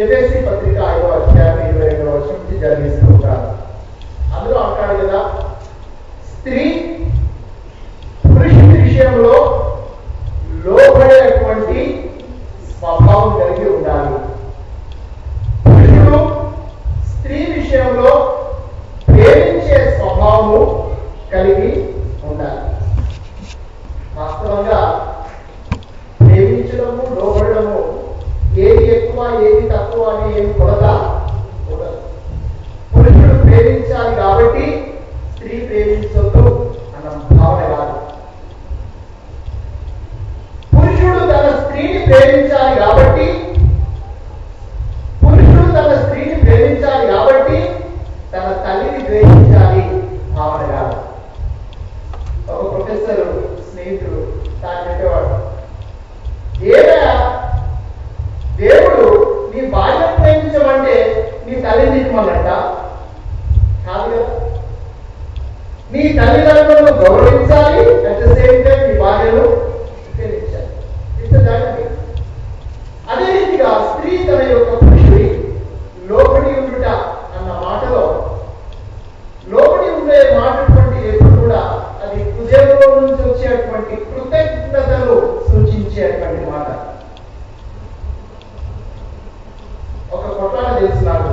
Speaker 5: ఎఫెసీ పత్రిక 5వ అధ్యాయం 22వ వచనం నుంచి జరిగిస్తూ ఉంటారు. అందులో అంటాడు కదా, స్త్రీ పురుషుడి విషయంలో లోబడేటువంటి స్వభావం కలిగి ఉండాలి. పురుషుడు స్త్రీ విషయంలో ప్రేమించే స్వభావము కలిగి ఉండాలి. వాస్తవంగా ప్రేమించడము, లోబడము ఏది ఎక్కువ ఏది తక్కువ అని ఏమి కొలత ఉండదు. పురుషుడు ప్రేమించాలి కాబట్టి స్త్రీ ప్రేమించొద్దు అన్న భావన కాదు. పురుషుడు తన స్త్రీని ప్రేమించాలి కాబట్టి తన తల్లిని ద్వేషించాలి భావన కాదు. ఒక ప్రొఫెసర్ స్నేహితుడు తాను చెప్పేవాడు, ఏదైనా దేవుడు నీ భార్యను ప్రేమించమంటే నీ తల్లిని తిట్టమన్నట్ట కాదు కదా. నీ తల్లిదండ్రులను గౌరవించాలి, అట్ ద సేమ్ టైం నీ భార్యను ప్రేమించాలి. అదే రీతిగా స్త్రీ తన యొక్క పురుషుడి లోబడి ఉండుట అన్న మాటలో లోబడి ఉండే మాటటువంటి ఎప్పుడు కూడా అది హృదయంలో నుంచి వచ్చేటువంటి కృతజ్ఞతలు సూచించేటువంటి మాట. ఒక కొట్లాట తెలుసున్నాడు,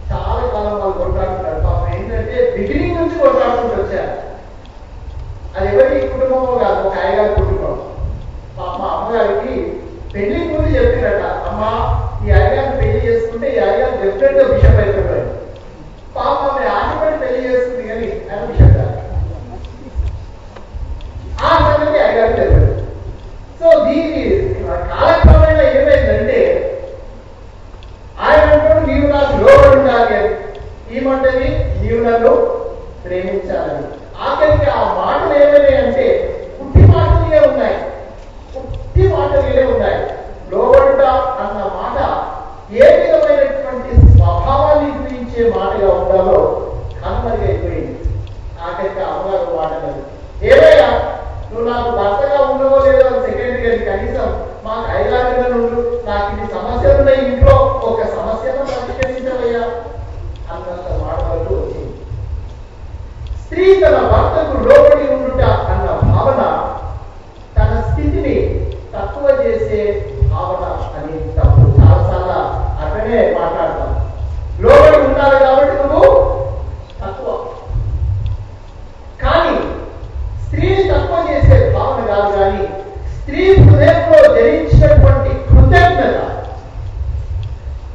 Speaker 5: చాలా కాలం వాళ్ళు కొట్లాడుతున్నారు. పాపం ఏంటంటే బిగినింగ్ నుంచి కొట్లాడుకుంటూ వచ్చారు. అది ఎవరి కుటుంబమో కాదు, ఒక అయ్యగారి కుటుంబం. మా అమ్మగారికి పెళ్లి ముందు చెప్పినట్ట, అమ్మ ఈ అయ్యగారిని పెళ్లి చేసుకుంటే ఈ అయ్యగారు డెఫినెట్ గా బిషప్ అయిపోయాడు. పాప ఆమె ఆశపడి పెళ్లి చేసుకుంది కానీ ఆయన బిషప్ కాదు. ఆ సంగతి అయ్యగారు తెలియదు. సో దీని కాలక్రమేణా ఏమైందంటే ఆయన అంటాడు, నీవు నాకు లోబడి ఉండాలి అని, ఏమంటది నీవు నన్ను ప్రేమించాలని. ఆఖరికి ఆ మాటలు ఏమైనాయంటే పుట్టి మాటలే ఉన్నాయి, పుట్టి మాటలే ఉన్నాయి. లోబడుట అన్న మాట ఏ విధమైనటువంటి స్వభావాన్ని గురించే మాటగా ఉండాలో కనుమరుగైపోయింది. ఆఖరికి అమ్మగారు మాటలేదు, ఏదైనా నువ్వు నాకు భర్తగా ఉండవో లేదో అని సెకండ్ గారి కనీసం మాకు 5-6 నెలలు ఉండు, నాకు ఇన్ని సమస్యలు ఉన్నాయి ఇంట్లో, ఒక సమస్యను పరిష్కరించవయ్యా అన్నంత మాట వరకు వచ్చింది. స్త్రీ తన భర్తకు లోబడి ఉండుట అన్న భావన తన స్థితిని తక్కువ చేసే భావన అని తప్పు. చాలాసార్లు అక్కడే మాట్లాడతాం, లోబడి ఉండాలి కాబట్టి నువ్వు తక్కువ. కానీ స్త్రీని తక్కువ చేసే భావన కాదు, కానీ స్త్రీ హృదయంలో జరించినటువంటి కృతజ్ఞత,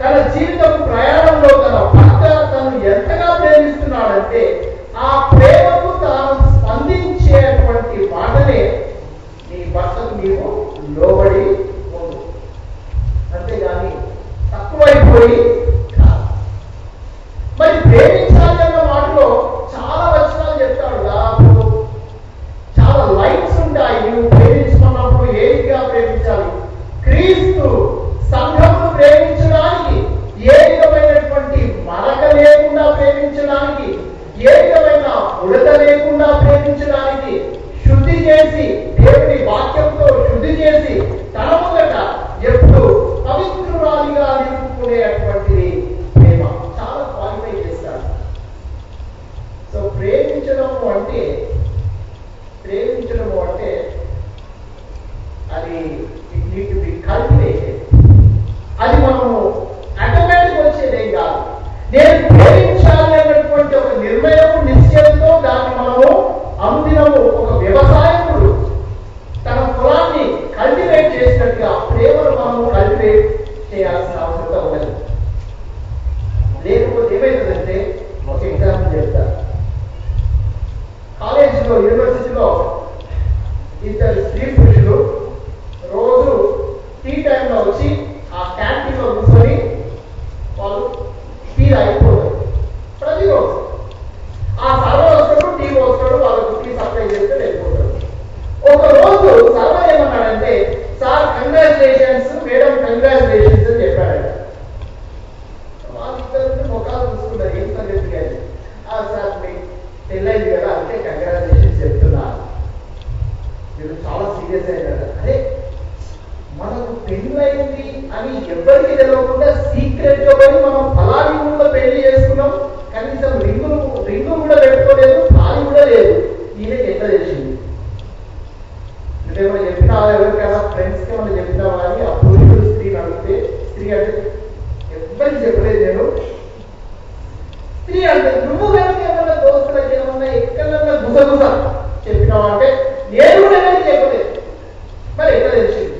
Speaker 5: తన జీవితం ప్రయాణంలో తన భర్త తను ఎంతగా ప్రేమిస్తున్నాడంటే ఆ ప్రేమకు తాను స్పందించేటువంటి మాటనే నీ భర్తకు నీవు లోబడి ఉండు, అంతేగాని తక్కువైపోయి కాదు. మరి ప్రేమించాలి అన్న మాటలో చాలా వచనాలు చెప్తాడు. దాదాపు చాలా లైన్స్ ఉంటాయి. నువ్వు ప్రేమించుకున్నప్పుడు ఏ విధంగా ప్రేమించాలి, క్రీస్తు సంఘమును ప్రేమించడానికి ఏ విధమైనటువంటి మరక లేకుండా ప్రేమించడానికి, ఏ విధమైన ఉడత లేకుండా ప్రేమించడానికి శుద్ధి చేసి, దేవుని వాక్యంతో శుద్ధి చేసి తన ముందట ఎప్పుడు పవిత్రురాలిగా నిలుపుకునేటువంటిది ప్రేమ. చాలా క్వాలిఫై చేస్తాడు. సో ప్రేమించడము అంటే అది it need to be cultivated. అది మనము ఆటోమేటిక్ వచ్చేదేం కాదు. నేను ప్రేమించాలి అన్నటువంటి ఒక నిర్ణయం, నిశ్చయంతో దాన్ని మనము అనుదినము ఒక వ్యవసాయకుడు తన పొలాన్ని కల్టివేట్ చేసినట్టుగా ప్రేమను మనము కల్టివేట్ చేయాల్సిన అవసరం ఉన్నది. లేకపోతే ఏమైతుందంటే, ఒక ఎగ్జాంపుల్ చెప్తా. కాలేజీలో, యూనివర్సిటీలో ఇద్దరు స్త్రీ పురుషులు రోజు టీ టైంలో వచ్చి ఆ క్యాంటీన్లో కూర్చొని వాళ్ళు టీ అయిపోతారు ప్రతిరోజు. ఆ సర్వర్ వచ్చినప్పుడు పెళ్ళైంది కదా, అంటే కంగ్రాచులేషన్స్ చెప్తున్నారు. మీరు చాలా సీరియస్ అయినారు. అరే మనకు పెళ్ళైంది అని ఎవరికి తెలియకుండా సీక్రెట్ గా పోయి మనం ఫలాని ఊళ్ళో పెళ్లి చేసుకున్నాం, కనీసం రింగు కూడా పెట్టుకోలేదు, తాళి కూడా లేదు. ఈయనకి ఎట్లా తెలిసింది? నువ్వేమైనా చెప్పినా ఎవరికైనా ఫ్రెండ్స్కి ఏమైనా చెప్పినావా అని ఆ పురుషుడు స్త్రీని అడిగితే, స్త్రీ అంటే ఎవరికి చెప్పలేదు నేను. స్త్రీ అంటే నువ్వు కనుక ఏమన్నా దోస్తులకి ఏమన్నా ఎక్కడన్నా గుసగుస చెప్పినావా అంటే నేను కూడా ఎవరికి చెప్పలేదు. మరి ఎట్లా తెలిసింది?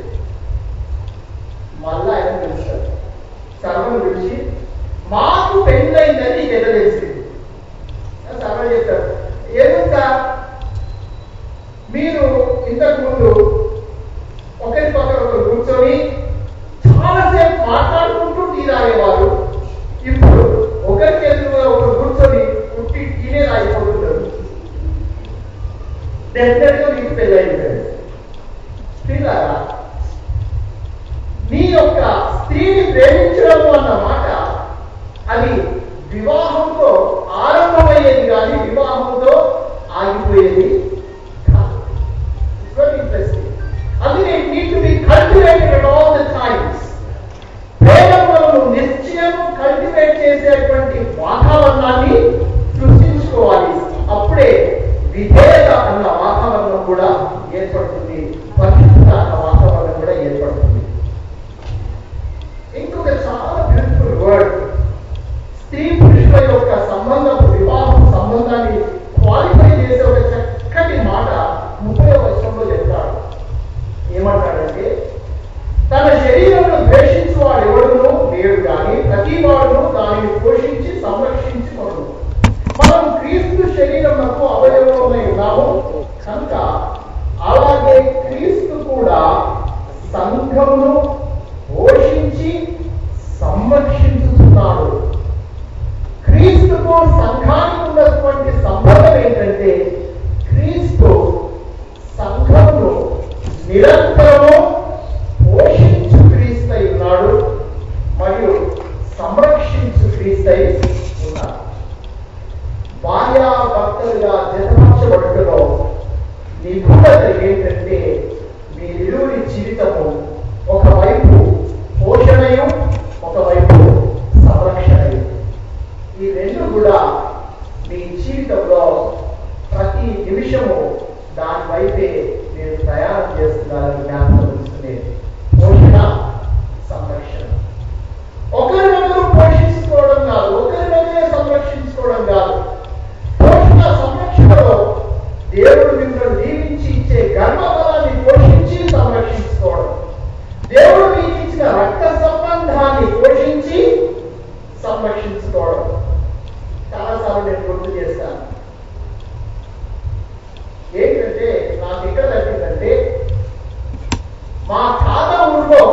Speaker 5: మళ్ళా ఆయన పిలుస్తారు, సర్వను పిలిచి మాకు పెళ్ళైందని నీకు ఎట్లా తెలిసింది? సర్వ చెప్తారు, ఏదో సార్ మీరు ఇంతకు ముందు ఒకరి పక్కన ఒకరు కూర్చొని చాలాసేపు మాట్లాడుకుంటూ టీ తాగేవారు, ఇప్పుడు ఒకరికి ఎదురుగా ఒకరు కూర్చొని ఉట్టి టీనే తాగిపోతున్నారు. డెఫినెట్ గా మీకు పెళ్ళైంది. స్త్రీలారా, మీ యొక్క స్త్రీని ప్రేమించడం అన్న మాట అది వివాహంతో ఆరంభమయ్యేది కానీ వివాహంతో ఆగిపోయేది కాదు. It's very interesting. అందుకే it need to be cultivated at all the times. ప్రేమను నిశ్చయం కల్టివేట్ చేసేటువంటి వాతావరణాన్ని సృష్టించుకోవాలి. అప్పుడే విధేయత అన్న వాతావరణం కూడా ఏర్పడుతుంది, పరిశుద్ధత అన్న వాతావరణం కూడా ఏర్పడుతుంది. ఇంకొక చాలా బ్యూటిఫుల్ వర్డ్, స్త్రీ పురుషుల యొక్క సంబంధం, వివాహం సంబంధాన్ని క్వాలిఫై చేసే ఒక చక్కటి మాట 30వ వచనంలో చెప్తాడు. ఏమంటాడంటే, తన శరీరంలో ద్వేషించువాడు ఎవడును లేడు కానీ ప్రతి వాడును దానిని పోషించి సంరక్షించి కొను. మనం క్రీస్తు శరీరమునకు అవయవమై ఉన్నాము కనుక అలాగే క్రీస్తు కూడా సంఘమును పోషించి సంరక్షించుతున్నాడు. క్రీస్తుకు సంఘానికి ఉన్నటువంటి సంబంధం ఏంటంటే, క్రీస్తు సంఘమును నిరంతరము పోషించు క్రీస్తై ఉన్నాడు మరియు సంరక్షించు క్రీస్తై ఉన్నాడు. భార్యాభర్తలుగా జతపరచబడుటలో నిగూఢత ఏంటంటే, మీరిరువురి జీవితము ఒకవైపు పోషణయు ఒకవైపు సంరక్షణయు. ఈ రెండు కూడా మీ జీవితంలో ప్రతి నిమిషము దాని వైపే మీరు ప్రయాణం చేస్తున్నారని జ్ఞాపకం ఉంచుకునే పోషణ సంరక్షణ. ఒకరినొకరు పోషించుకోవడం కాదు, ఒకరినొకరే సంరక్షించుకోవడం కాదు. పోషణ సంరక్షణలో దేవుడు మిమ్మల్ని దీవించి ఇచ్చే గర్భఫలాన్ని పోషించి సంరక్షించుకోవడం, దేవుడు మీకు ఇచ్చిన రక్త సంబంధాన్ని పోషించి సంరక్షించుకోవడం. చాలాసార్లు నేను గుర్తు చేస్తాను. ఏంటంటే నాకు ఎక్కడ తగ్గిందంటే, మా తాత ఊరిలో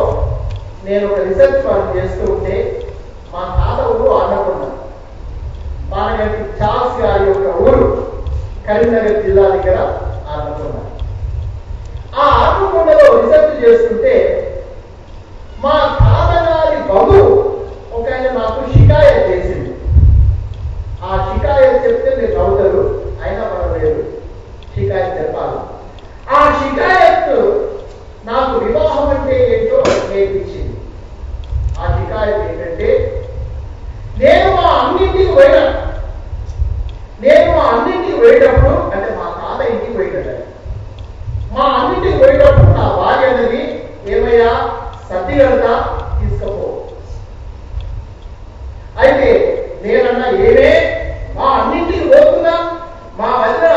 Speaker 5: నేను ఒక రీసెర్చ్ వర్క్ చేస్తూ ఉంటే, మా తాత ఊరు ఆనకొండ. మానగంటి చార్ల్స్ గారి యొక్క ఊరు కరీంనగర్ జిల్లా దగ్గర ఆనకొండ. ఆ ఆనకొండలో రీసెర్చ్ చేస్తుంటే మా తాతగారి బహు ఒక ఆయన నాకు షికాయత్ చేసింది. ఆ షికాయత్ చెప్తే మీరు నవ్వుతారు, అయినా పర్వాలేదు, షికాయత్ చెప్పాలి. ఆ షికాయత్ నాకు వివాహం అంటే ఏంటో నేర్పించింది. ఆ షికాయత్ ఏంటంటే, నేను మా అన్నింటికి పోయేటప్పుడు అంటే మా తాత ఇంటికి పోయేటప్పుడు, మా అన్నింటికి పోయేటప్పుడు నా భార్య అనేది ఏమయ్యా సర్దిగంతా తీసుకపో. అయితే నేనన్నా ఏమే మా అన్నింటికి పోతున్నా, మా వదిన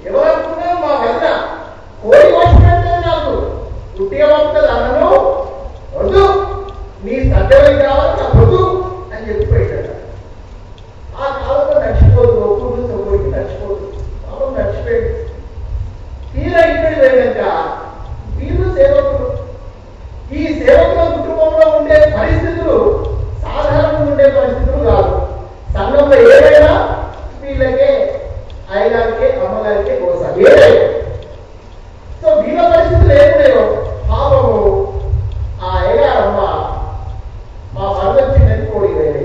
Speaker 5: ఎవరనుకున్నా మా వదిన కోడి కోసినట్టే నాకు ఉట్టిగా పంపుతుంది అన్నను, వద్దు నీ సత్యమై కావాలి నాకు వద్దు అని చెప్పిపోయాడు. ఆ కాలంలో నడిచిపోదు, ఒక్కడు ఒక్కడికి నడిచిపోదు, పాపం నడిచిపోయాడు. తీరా ఇక్కడికి వెళ్ళాక వీళ్ళు సేవకులు, ఈ సేవకుల కుటుంబంలో ఉండే పరిస్థితులు సాధారణంగా ఉండే పరిస్థితులు కాదు. సంఘంలో ఏదైనా వీళ్ళకే అయ్యగారికే అమ్మగారికే కోసా ఏదైనా. సో వీళ్ళ పరిస్థితులు ఏమున్నాయో పాపము ఆ అయ్యగారమ్మ మా భర్త చిన్నది కోడి వేరే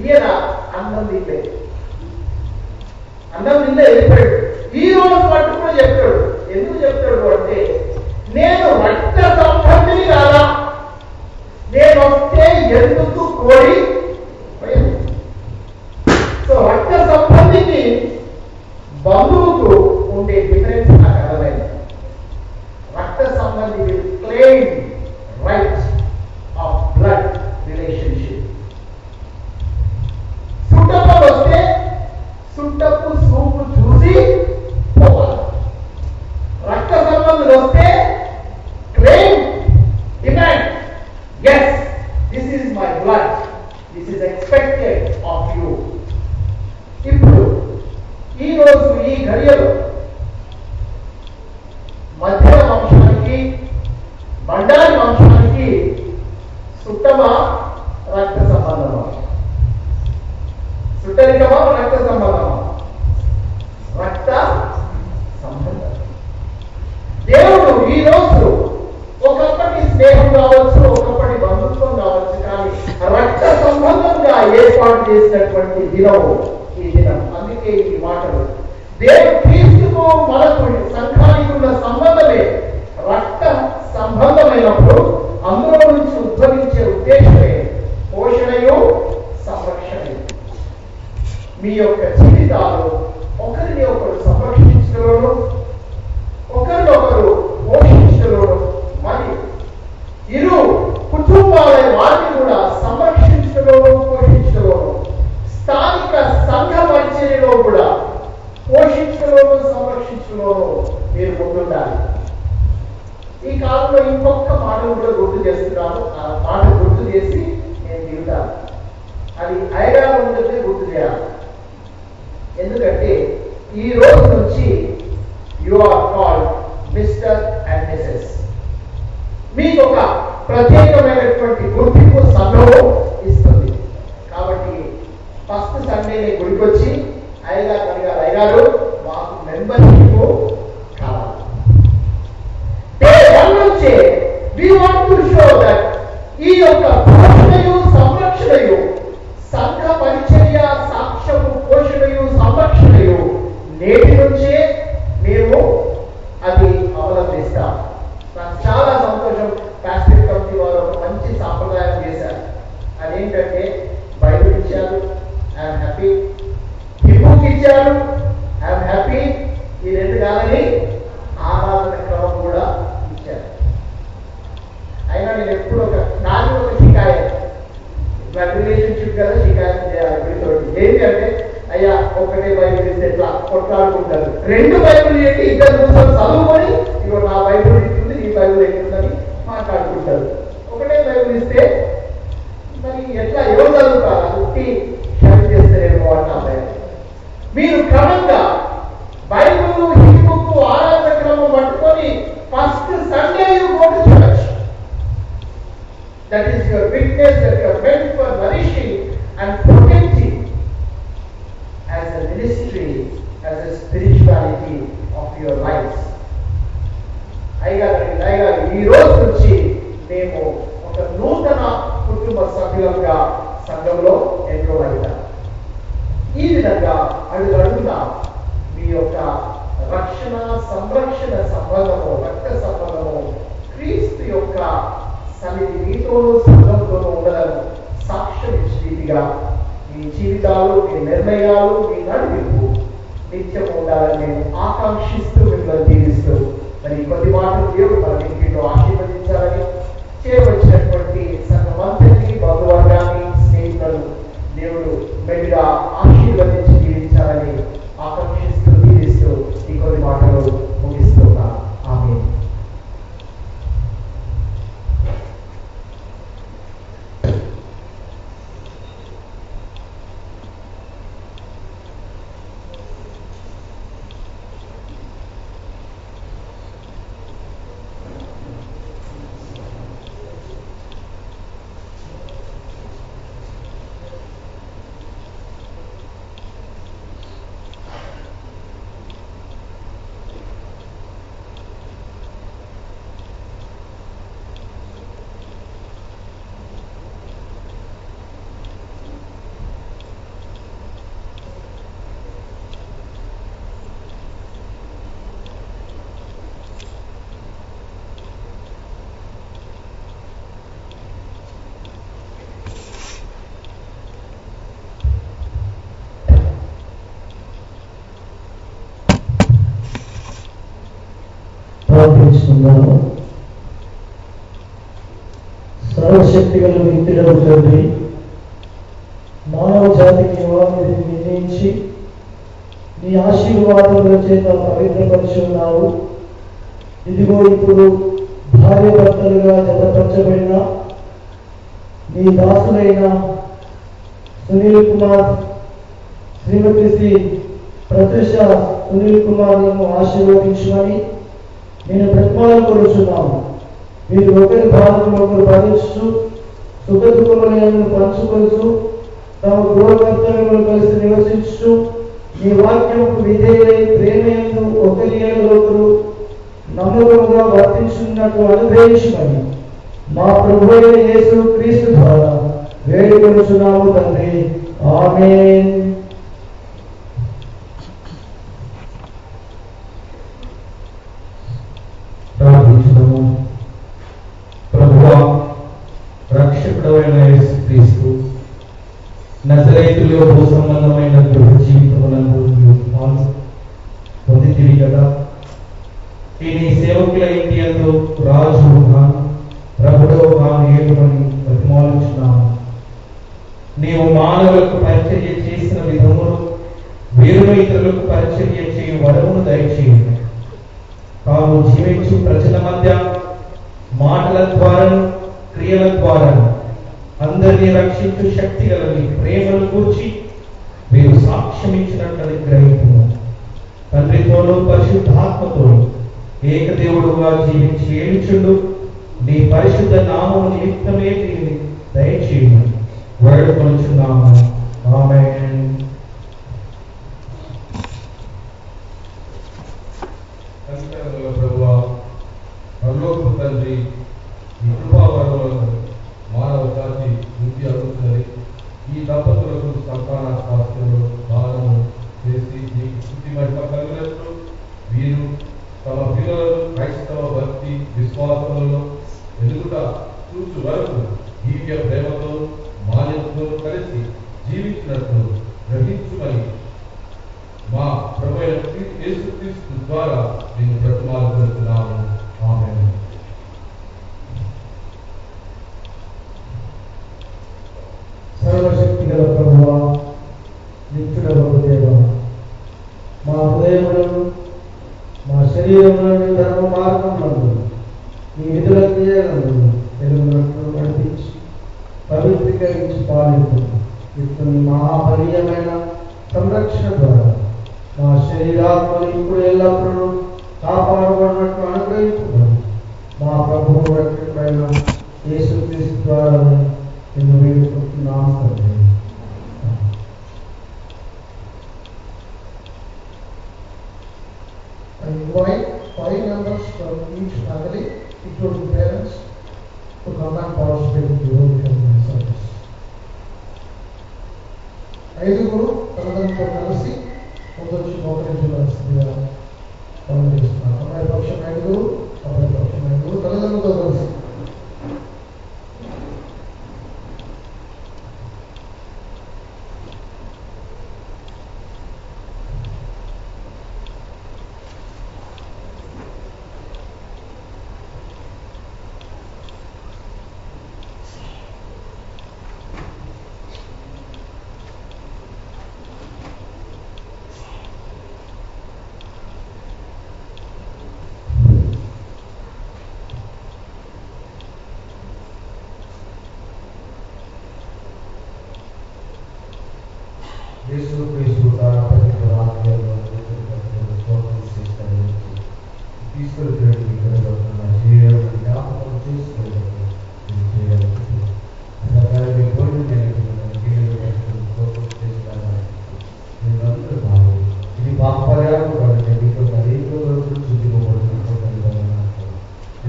Speaker 5: ఈయన అన్నం తింటే వెళ్ళిపోయాడు. ఈ రోజు పట్టుకుని చెప్తాడు. ఎందుకు చెప్తాడు అంటే, నేను రక్త సంబంధిని కాదా, నేను వస్తే ఎందుకు కోడి. సో రక్త సంబంధికి బంధువుకు ఉండే డిఫరెన్స్ నాకు అర్థమైంది. రక్త సంబంధి will claim right of blood relationship. సుట్టపు వస్తే సుట్టపు సూపు చూసి పోవాలి. రక్త సంబంధులు వస్తే claim, demand, yes this is my blood, this is expected of you. ఇప్పుడు ఈ రోజు ఈ ఘడియలో మధ్య వంశానికి బండారి వంశానికి సుట్టమా రక్త సంబంధమా? సుట్టరికమా రక్త సంబంధమా? రక్త సంబంధం. దేవుడు ఈ రోజు ఒకప్పటి స్నేహం కావచ్చు, ఒకప్పటి బంధుత్వం కావచ్చు, కానీ రక్త సంబంధంగా ఏర్పాటు చేసినటువంటి దినము ఈ దినం. అందుకే ఈ మాటలు దేవుడు క్రీస్తుకు మనకు సంఘానికి ఉన్న సంబంధమే రక్త సంబంధమైనప్పుడు అందులో నుంచి ఉద్భవించే ఉద్దేశమే పోషణయు సంరక్షణయు. మీ యొక్క జీవితాలు ఒకరిని ఒకరు సంరక్షించడంలోను, ఒకరినొకరు పోషించడంలోను, మరియు ఇరు కుటుంబాల వారిని కూడా సంరక్షించడంలోను, పోషించడంలోను, స్థానిక సంఘ పరిచర్యలో కూడా పోషించడంలోను, సంరక్షించడంలోను మీరు ముందుండాలి. ఈ కాలంలో ఇంకొక మాటను కూడా గుర్తు చేస్తున్నాను. ఆ మాట గుర్తు చేసి నేను దిగుతాను. అది అయ్యగారు ఉంటే గుర్తు చేయాలి. ఎందుకంటే ఈ రోజు నుంచి you are called Mr and Mrs. మీకు ఒక ప్రత్యేకమైనటువంటి గుర్తింపు సంఘం ఇస్తుంది. కాబట్టి ఫస్ట్ సండే గుడికి వచ్చి అయ్యగారు అడిగారు, అయ్యగారు మాకు మెంబర్షిప్ కావాలి. డే 1 నుంచే we want to show that ఈ యొక్క పోషణయు సంరక్షణయు, సంఘ పరిచర్య, సాక్ష్యము, పోషణయు సంరక్షణయు నేటి నుంచే మేము అది అవలంబిస్తాం. నాకు చాలా సంతోషం. ప్యాస్టిక్ కమిటీ వారు ఒక మంచి సాంప్రదాయం చేశారు. అదేంటంటే బైబిల్ ఇచ్చారు, ఐఎమ్ హ్యాపీ. హిబుక్ ఇచ్చారు, ఐఎమ్ హ్యాపీ. ఈ రెండు కాదని ఆరాధన క్రమం కూడా ఇచ్చారు. అయినా నేను ఎప్పుడు నాది ఒక షికాయత్, బ్లడ్ రిలేషన్షిప్ కదా, షికాయత్ చేయాలి వీళ్ళతోటి. ఏంటంటే అయ్యా ఒకటే బైబిల్ ఇస్తే ఎట్లా కొట్లాడుకుంటారు, 2 బైబిల్ ఏంటి, ఇద్దరు కూర్చొని చదువుకొని ఇగో నా బైబిల్ ఇస్తుంది, నీ బైబిల్ ఏంటుందని మాట్లాడుకుంటారు. ఒకటే బైబిల్ ఇస్తే మరి ఎట్లా ఎవరు చదువుతారు? అది షేర్ చేస్తారేమో అన్న. మీరు క్రమంగా బైబిల్, హిబుక్, ఆరాధన క్రమం పట్టుకొని first Sunday you go to church. That is your witness, that you are meant for nourishing and protecting as a ministry, as a spirituality of your lives. అయ్యగారు ఈ రోజు నుంచి మేము ఒక నూతన కుటుంబ సభ్యులుగా సంఘంలో ఎన్రోల్ అవుతాం. ఈ విధంగా అడుగుతున్నా మీ యొక్క రక్షణ, సంరక్షణ సంబంధము, రక్త సంబంధము క్రీస్తు యొక్క సన్నిధి మీతోనూ సంఘంతోనూ ఉండడం సాక్ష్యం ఇచ్చే రీతిగా మీ జీవితాలు, మీ నిర్ణయాలు, మీ నడిపింపు నిత్యం ఉండాలని నేను ఆకాంక్షిస్తూ మిమ్మల్ని దీవిస్తూ మరి కొద్ది మాటలు దేవుడు మన ఇంటిలో ఆశీర్వదించాలని, చేయవచ్చినటువంటి సంఘమంతటికి, బంధువర్గాన్ని, స్నేహితులను దేవుడు మెల్లిగా ఆశీర్వదించి జీవించాలని ఆకాంక్షిస్తూ దీవిస్తూ ఈ కొద్ది మాటలు ముగిస్తున్నా. ఆమేన్.
Speaker 8: ప్రార్థించుకున్నాను. సర్వశక్తి గల వ్యక్తులకు తండ్రి, మానవ జాతికి నిర్ణయించి నీ ఆశీర్వాదముల చేత పవిత్రపరుచున్నావు. ఇదిగో ఇప్పుడు భార్య భర్తలుగా జతపరచబడిన నీ దాసులైన సునీల్ కుమార్, శ్రీమతి శ్రీ ప్రత్యూష సునీల్ కుమార్లను ఆశీర్వదించమని నేను బ్రతిమాలకొనుచున్నాను. మీరు ఒకరి బాధను ఒకరు భరించు, సుఖ దుఃఖములను పంచుకొనుచు, తమ గృహకర్తవ్యములు కలిసి నివసించు, నీ వాక్యముకు విధేయులై ప్రేమయందు ఒకరి ఒకరు నమ్మకముగా వర్తించున్నట్టు అనుగ్రహించమని మా ప్రభువైన యేసు క్రీస్తు ద్వారా వేడుకొనుచున్నాము తండ్రి. ఆమేన్.
Speaker 6: ప్రార్థించుదాము. ప్రభువా, రక్షకుడైన యేసుక్రీస్తు నజరేతులో భూ సంబంధమైన గృహ జీవితములను పొందితివి కదా. ఈ నీ సేవకుల ఇంటి యందు రాజుగా ప్రభువుగా ఏమని బతిమాలుచున్నాము. నీవు మానవులకు పరిచర్య చేసిన విధములు వేరు ఇతరులకు పరిచర్య చేయు వరమును దయచేయండి. తాము జీవించు ప్రజల మధ్య మాటల ద్వారా క్రియల ద్వారా అందరినీ రక్షించు శక్తి గల మీ ప్రేమను కూర్చి మీరు సాక్ష్యం ఇచ్చినట్టు గ్రహించును. తండ్రితోనూ పరిశుద్ధాత్మతోనూ ఏకదేవుడుగా జీవించి ఏలుచుండు నీ పరిశుద్ధ నామము నిమిత్తమే దీన్ని దయచేయమని వేడుకొనుచున్నాము. ఆమేన్.
Speaker 7: ప్రభువా, పరలోకపు తండ్రి, ఈ కృపావరములను మానవ జాతి వృద్ధి అవుతున్నది. ఈ దంపతులకు సంతాన స్వాస్థ్యంలో దానము చేసి నీకు స్థుతి మహిమ కలిగినట్లు వీరు తమ పిల్లలను క్రైస్తవ భక్తి విశ్వాసములలో ఎదుగుట చూచు వరకు దివ్య ప్రేమతో మాన్యతతో కలిసి జీవించినట్లు గ్రహించుమని మా ప్రభువైన యేసుక్రీస్తు ద్వారా నేను బ్రతిమాలుతున్నాము. ఆమేన్.
Speaker 8: సర్వశక్తి గల ప్రభువా, నిత్యుడగు దేవా, మా హృదయములను మా శరీరములను ధర్మ మార్గములను నీ విధుల క్రియలను తెలుగునట్లు నడిపించి పవిత్రీకరించి పాలించును. ఇప్పుడు మహాబలీయమైన సంరక్షణ ద్వారా మా శరీరాత్మలు ఇప్పుడు ఎల్లప్పుడూ కాపాడబడినట్లు అనుగ్రహించున్నాను. మా ప్రభువు రక్షకుడైన యేసుక్రీస్తు ద్వారా నిన్ను వేడుకుంటున్నాము తండ్రి. I invite 5 members from each family, including parents, to come and participate in the Holy Communion service. 5 తల్లిదండ్రులతో కలిసి ముందొచ్చి మోకరించవలసిందిగా గమనిస్తున్నాను. అమ్మాయి పక్షం 5, అబ్బాయి పక్షం 5, తల్లిదండ్రులతో కలిసి.
Speaker 6: యేసుక్రీస్తు తన పవిత్ర వాక్యాలను స్తోత్రం చేస్తాడు. తీసుకెళ్ళి నా శరీరం జ్ఞాపకం చేసుకోవడానికి ఇది పాపర్యాలు కాబట్టి మీకు అనేక రోజులు చూపించబడుతుంది.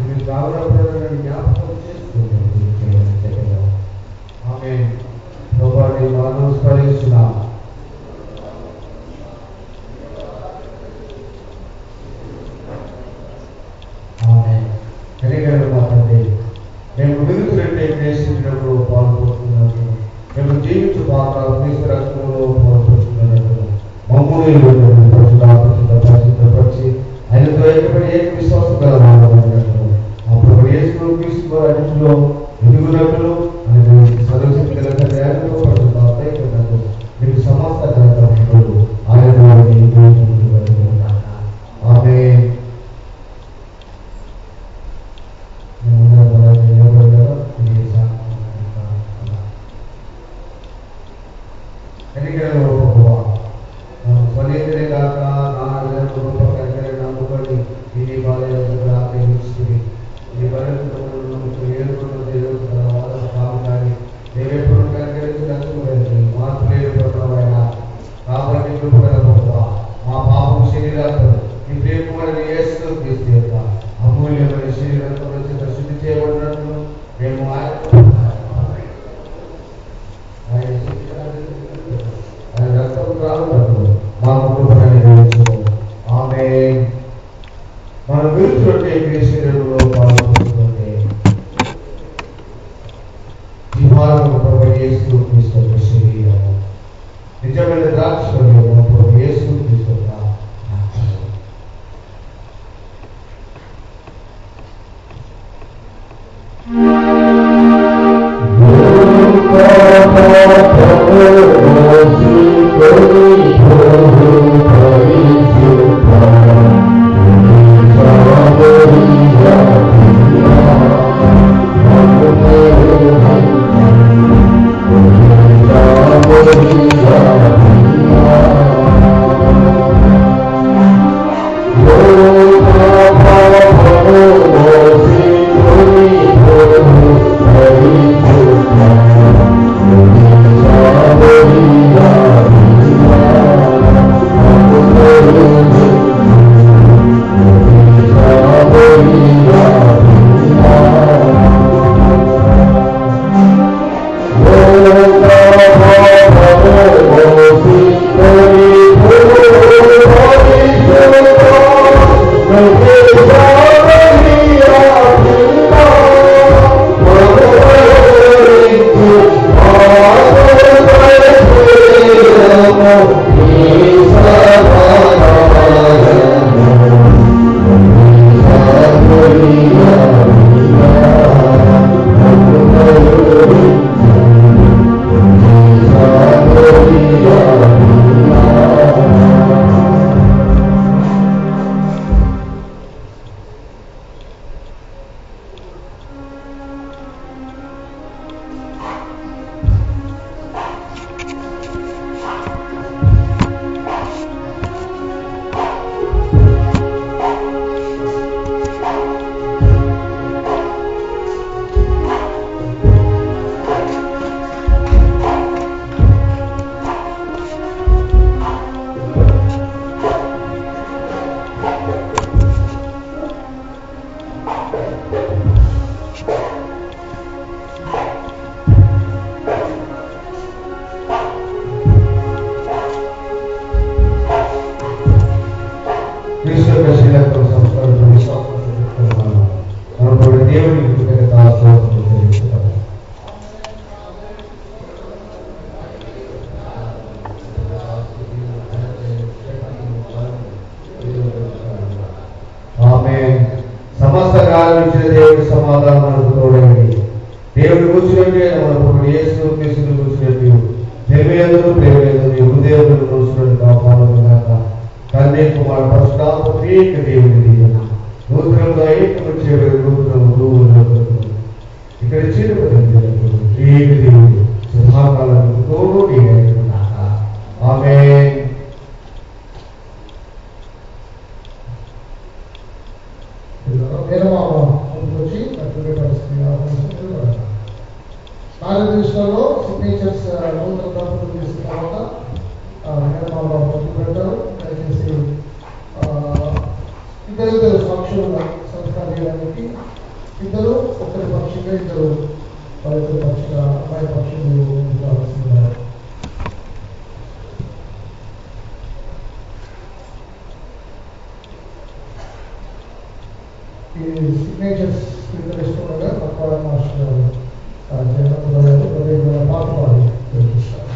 Speaker 6: మీరు కావాలన్నా జ్ఞాపకం చేసుకోండి. ఆమె ప్రభువాన్ని మనం స్మరిస్తున్నాం. ప్రభువా స్వనీతినే కాక నా కనికరణ నమ్ముకొని ఇది బాధ్యతగా ఆగ్రహిస్తుంది ఈ పరిస్థితులను ఏడుకున్న కాదు కానీ నేనెప్పుడు కనికరించి నచ్చుకోలేదు మార్పు లేని ప్రభువైనా కాబట్టి కృపగల ప్రభువా మా పాపం శరీరాలు ఈ ప్రియకుమారుని యేసు క్రీస్తు యొక్క అమూల్యమైన శరీరంతో వచ్చి శుద్ధి చేయబడినట్లు మేము ఆయన రక్తం రానున్నట్లు మాకు కృపను గ్రహించుకో ఆమె మనం విరుచుంటే క్రీస్తులో పాల్గొంటుంటే జీవాలను ప్రభు యేసు క్రీస్తు యొక్క శరీరము నిజమైన ద్రాక్షరము ప్రభు యేసు క్రీస్తు యొక్క సమస్త కాలం ఇచ్చిన దేవుడి సమాధానం మనకు తోడైంది. దేవుడు కూర్చున్నట్టే మన ప్రభు యేసు క్రీస్తును కూర్చున్నట్టు నిర్మయందు ప్రేమయందు నీ హృదయంలో కూర్చున్నట్టు కాపాడుతున్నాక తండ్రి కుమార్ పరిశుద్ధాత్మ త్రియేక దేవుని దీవెన నూతనంగా ఏకము చేయబడిన నూతన గురువులకు ఇక్కడ చేరుకున్న త్రియేక దేవుడు సదాకాలం తోడు ఉన్నాక ఆమేన్.
Speaker 3: కార్యదర్శులలో సిగ్నేచర్స్ నూతన దంపతులు చేసిన తర్వాత మేనమామ మొదలు పెడతారు. దయచేసి ఇద్దరు సాక్షులుగా సంస్కారం చేయడానికి ఇద్దరు ఒకరి పక్షంగా ఇద్దరు వారి పక్షంగా అమ్మాయి పక్షులు ఉండాల్సిందిగా ఈ సిగ్నేచర్స్ స్వీకరిస్తుండగా పక్వాడ మాస్టర్ గారు పాట పాడి చూపిస్తారు.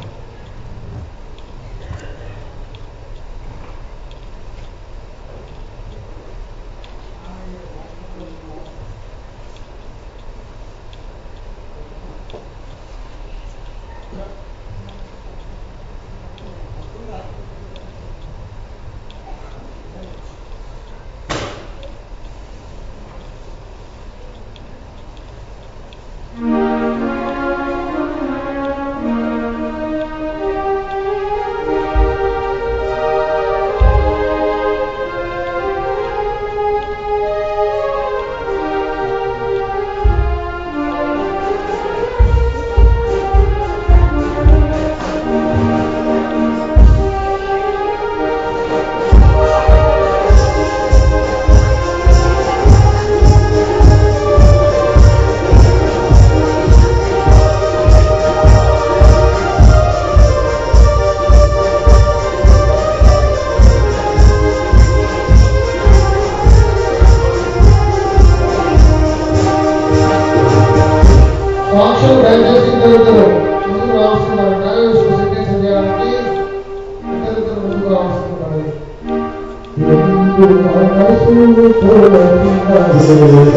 Speaker 3: ముందుకు రావాల్సింది.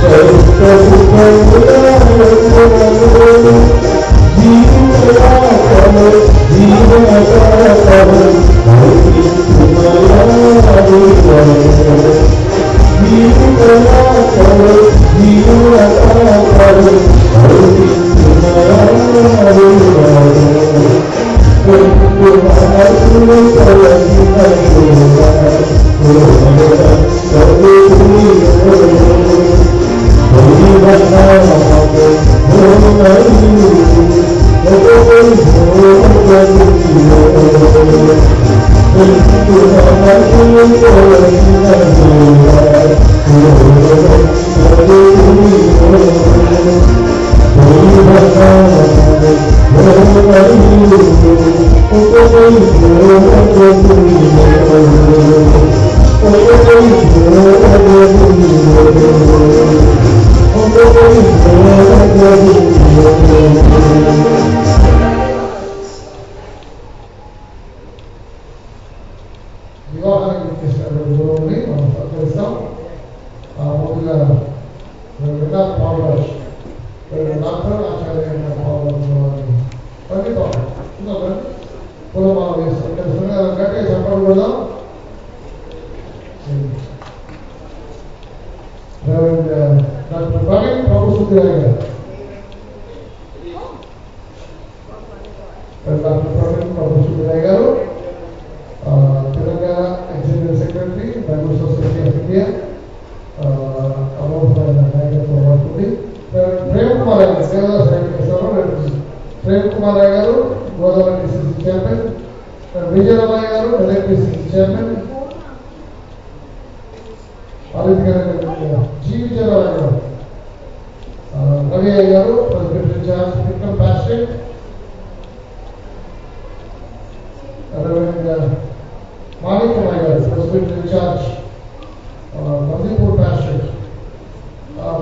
Speaker 9: Thank you.
Speaker 8: వివాహానికి చేసినటువంటి గురువుని మనం సత్కరిస్తాం. ముందుగా వినాయక్ పాల్రాజ్ డాక్టర్ ఆచార్య పాల్రాజ్ కులమాల వేసి సత్కరిస్తున్నా గట్టిగా చెప్పడం కూడా డాక్టర్ ప్రవీణ్ ప్రభుత్వ గారు డాక్టర్ ప్రవీణ్ ప్రభుత్వ గారు Telangana executive secretary Bengaluru society of India అమోఘమైన నాయకత్వం అవుతుంది. ప్రేమ్ కుమార్ గారు సేవా సైనిక ప్రేమ్ కుమార్ గారు గోదావరి డిసిసి చైర్మన్, విజయరామయ్య గారు Medak DCC chairman, G Vijayaramaiah గారు, రవి అయ్య గారు president in-charge Vikram pastorate, Manikyamaiah గారు president in-charge Nandipur pastorate,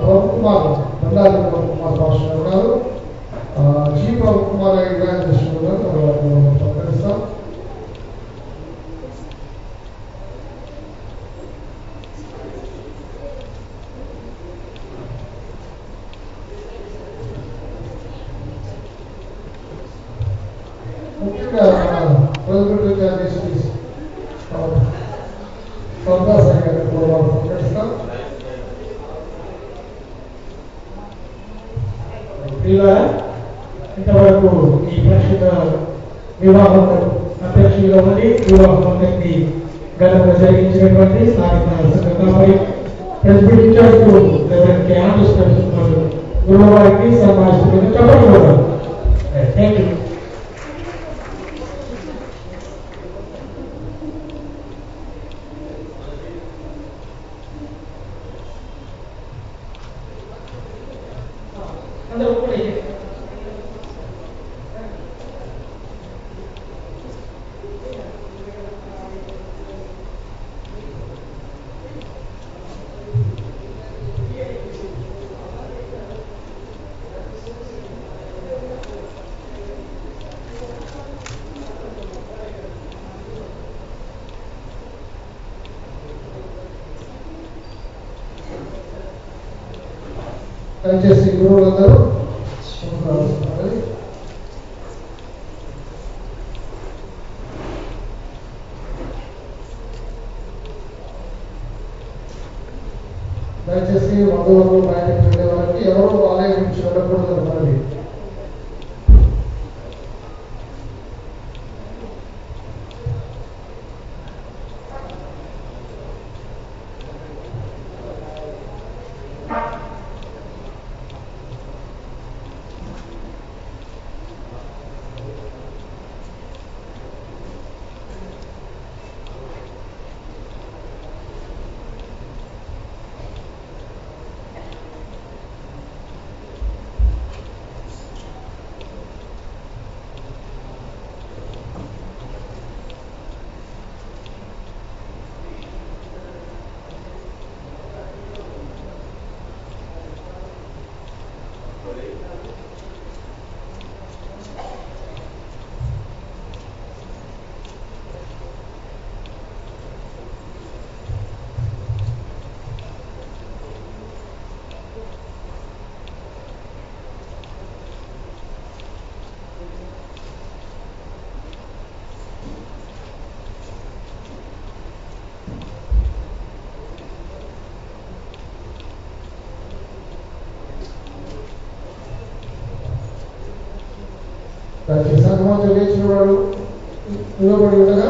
Speaker 8: Prabhukumar Bandari Prabhukumar pastor గారు, జీ ప్రభుకుమార్ గారు సత్కరిస్తాం. ముఖ్యంగా ప్రెసిడెంట్ సత్కరిస్తాం.
Speaker 9: ఇంతవరకు ఈ ప్రస్తుత వివాహం అధ్యక్షులుగా ఉండి వివాహానికి ఘనంగా జరిగించినటువంటి స్థానిక సంఘాపై ప్రెసిడెంట్ ఇన్ఛార్జ్ గురువారికి సమావేశంగా చెప్పడం. Thank you. అందరూ కూడా
Speaker 8: దయచేసి గురువులందరూ దయచేసి బంధువులు బయటకు వెళ్ళే వారికి ఎవరు ఆలయం నుంచి వెళ్ళకూడదు మరి. సంఘమంతా లేచిన వాడు నిలబడి ఉండగా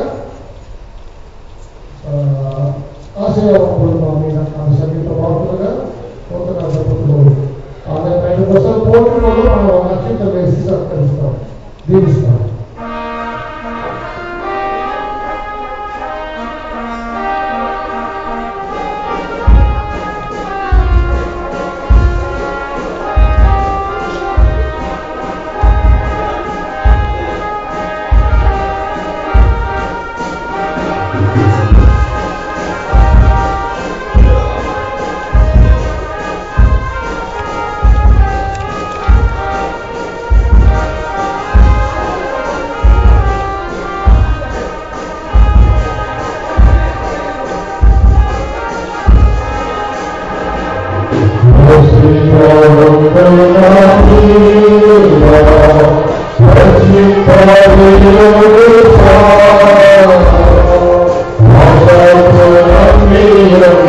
Speaker 8: ఆశీర్వాదం మా మీద ఆమె సంగీత వార్తలుగా నూతన దంపతులు ఆమె 5% పోటీ వల్ల మనం అత్యంత వేసి సత్కరిస్తాం దీవిస్తాం.
Speaker 1: పరిశుద్ధ